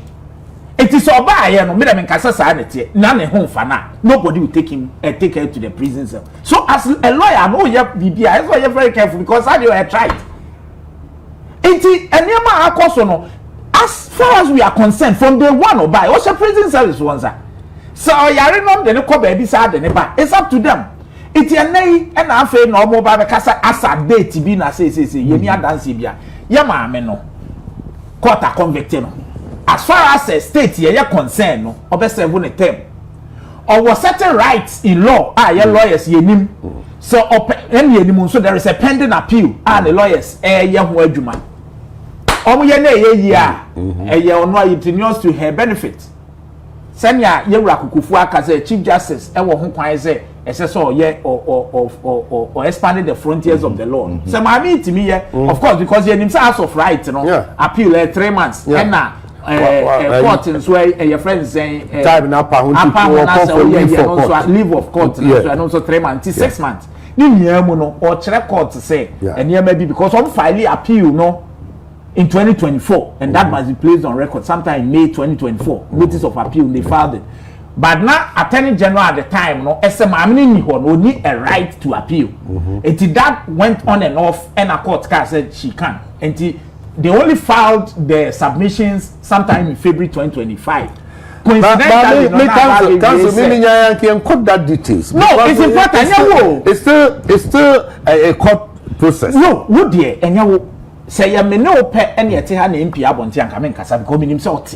It is so bad, no, me dem kasa sa na tie. Na ne home fana. Nobody will take him take her to the prison cell. So as a lawyer, no you BBI, that's why you're very careful because I tried. Enti enema akoso no. As far as we are concerned, from day one or by, what's a prison service once? So yare no de ko baby sa de ne ba. It's up to them. Iti enei and afa no mo ba be kasa asa date bi na say yemi adanse bia. Ye ma me no. Court a convicted no. As far as a state ye concern no obeserve ne term or was certain rights in law ye lawyers ye nim so ye nim so there is a pending appeal the lawyers ye ho adwuma omo ye na ye yi a ye ono it to her benefit senya ye wura kokofu aka say chief justice e wo ho kwan say ese so ye or expanding the frontiers of the law so ma me itimi ye of course because ye nim say as of right no appeal 3 months and na court in so your friends saying time na pa leave of court and also 3 months 6 months ni niamu no or chere court say and maybe because on file appeal no in 2024 and that must be placed on record sometime in May 2024 notice of appeal they filed it but now attorney general at the time no SMAMini ni ho no need a right to appeal that went on and off and a court said she can and they only filed the submissions sometime in February 2025. Coincidentally, can cut that details. No, it's important. It's still a court process. No, would dear, and you say you may no pay any attention in MP Abonti and coming Casa becoming himself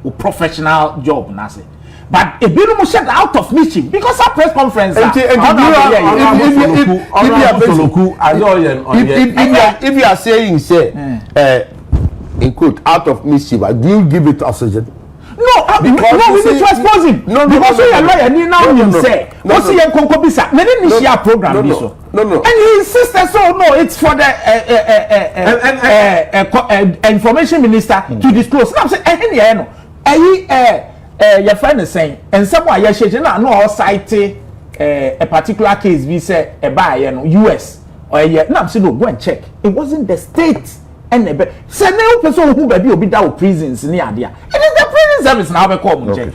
a professional job, Nasi. But a bit of out of mischief because our press conference. If you are saying, say, in quote, out of mischief, do you give it oxygen? No, we need to expose him. No, because we are lawyer. Ni now him say, what's the Konkobisa? We didn't share program. No. And he insisted, so no, it's for the information minister to disclose. Now I'm saying, your friend is saying, and someone you're shaking no cite a particular case we say by US or no, I'm saying no, go and check. It wasn't the state and the say no person who be down prisons in the idea. It is the prison service now we call check.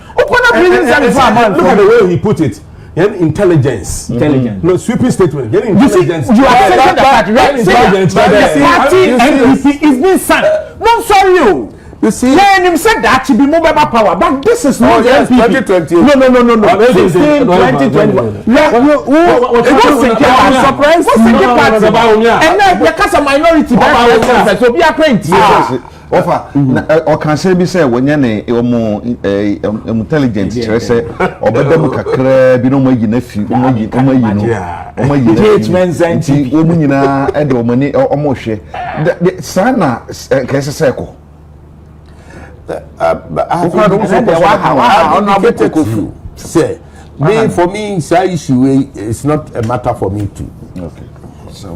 Prison service look at the way he put it. Intelligence. No sweeping statement. Intelligence. You are saying that right? Intelligence. Party NDC is being signed. No, sorry you. You see, when him said that to be mobile power, but this is not 2020. No. 16, 2021. I'm surprised. What's the party? And now because a minority, so be a print. Offer, or can say be say when you're more intelligent, say, or better look at crab, you know, my nephew, woman, and money or almost the Sana case circle. Say, for me, issue it's not a matter for me to. Okay. So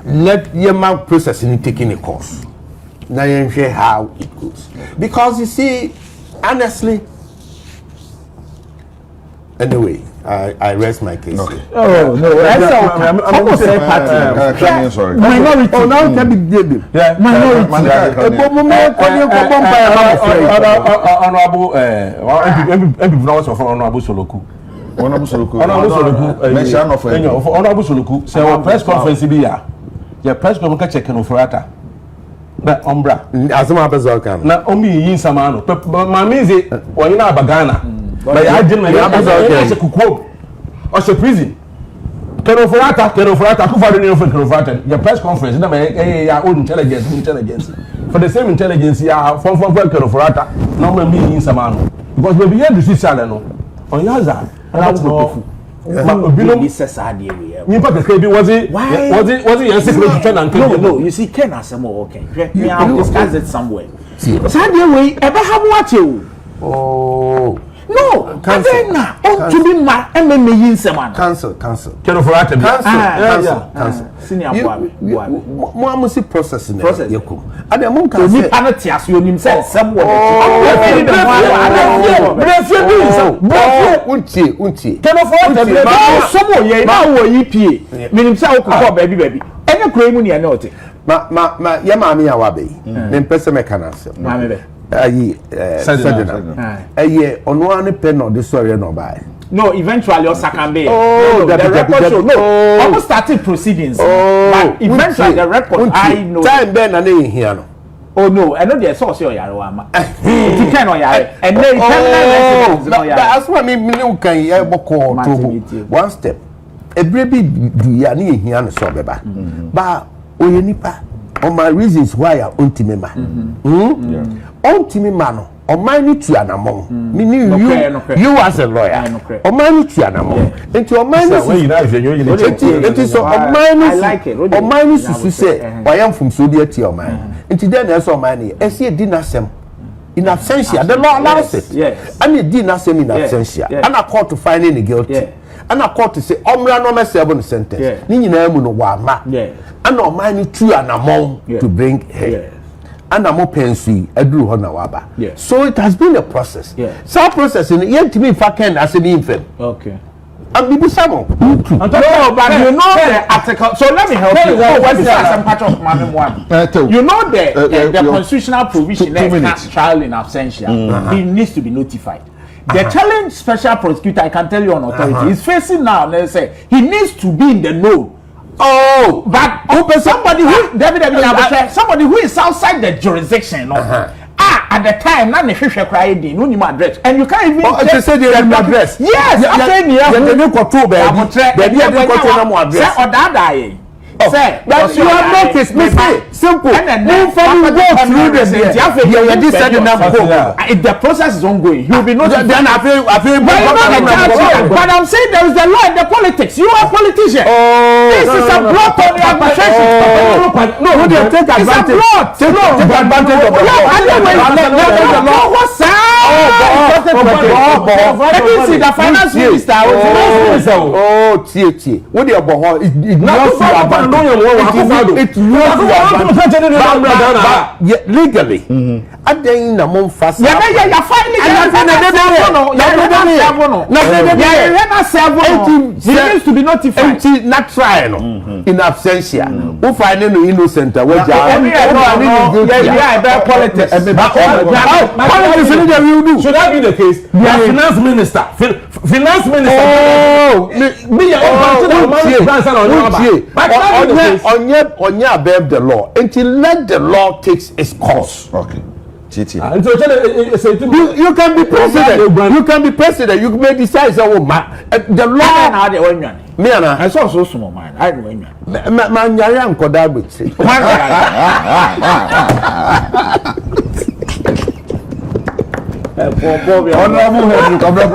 let your processing taking a course. Now you share how it goes. Because you see, honestly, anyway, I rest my case. Okay. Oh no, I'm say party. Sorry. Minority. Oh, now can be David. Yeah, minority. Honorable Soloku. Honorable Soloku. Say our press conference be ya. Your press conference check no forata. But ombra. Asema pesa kan. Na omi yin samano. Mamize wanyina abagana. But I didn't as a cook or a prison. Keroforata, who found the for Keroforata? Your press conference, your own intelligence. For the same intelligence, you are from Keroforata, no one being in Samano. Because we began to see Salano on Yaza. That's no. No, you see, Ken has some okay. We have discussed it somewhere. Sadia way, ever have what you? Oh. No, Cancel. Adena. Oh, to be mad. MMA Yinseman. Cancel. Keno for that. Cancel. Senior boy. Mo see process in Process. Yekum. And the monk You can need penalties. You need say someone. Unti. Keno for that. Someone ye na wo EPA. Meaning say o ko baby. Enya kura mu ne ya na ote. Ma ya maami ya wabe. Me mpese me kana asem. Maami be. Ayi Sedina. Ayi ono ane pe no de sori no bai. No, eventually Osakambe. Oh, the record show. No, almost started proceedings. But eventually the record I know. Time ben na ne here no. Oh no, I know the source of Yaro ama. It can or Yare. And then that's what me can ya boko to one step. A baby do ya ni here no so beba. Ba oye nipa on my reasons why I ultimate man. Ultimate man. O mani tu anamon. Meaning you as a lawyer. O mani tu anamon. Into o mani it is o mani susu say I am from Saudi to your man. Into then there's o mani. E see dinner sem in absentia. The law allows it. Yes. And the dinner sem in absentia. And a court to finding the guilty. And a court to say omra no me serve sentence. Ni nyina mu no wa ma. And o mani tu anamon to bring her. And I'm open aduru ho na waba. So it has been a process. So process in yet to me if I can as an infant. Okay. And people samo. No, but you know the article. So let me help you. What's some part of Madam One? You know the constitutional provision that trial in absentia. He needs to be notified. The challenge special prosecutor, I can tell you on authority, is facing now. They say he needs to be in the know. Oh, but somebody who is outside the jurisdiction, at the time, not the fish cry, no need address, and you can't even say the address. Yes, Say, but you have noticed, simple. Move forward, go through if the process is ongoing, he will be notified. Then I feel. But I'm saying there is a law in the politics. You are a politician. This is a block on the administration. No, who do you take advantage? It's a block. Take advantage of the law. What's NDC, the finance minister. Oh, tie. What do you about? Legally. And then the month fast. He needs to be notified. Not trying in absentia. Who find any innocent? Politics. Should that be the case? The finance minister. Finance minister. Onye above the law until let the law takes its course. Okay. You can be president. You can be president. You may decide the law. Me ana. I saw so small man. I don't know. Man yare ankoda betsi. Honorable Henry, come back.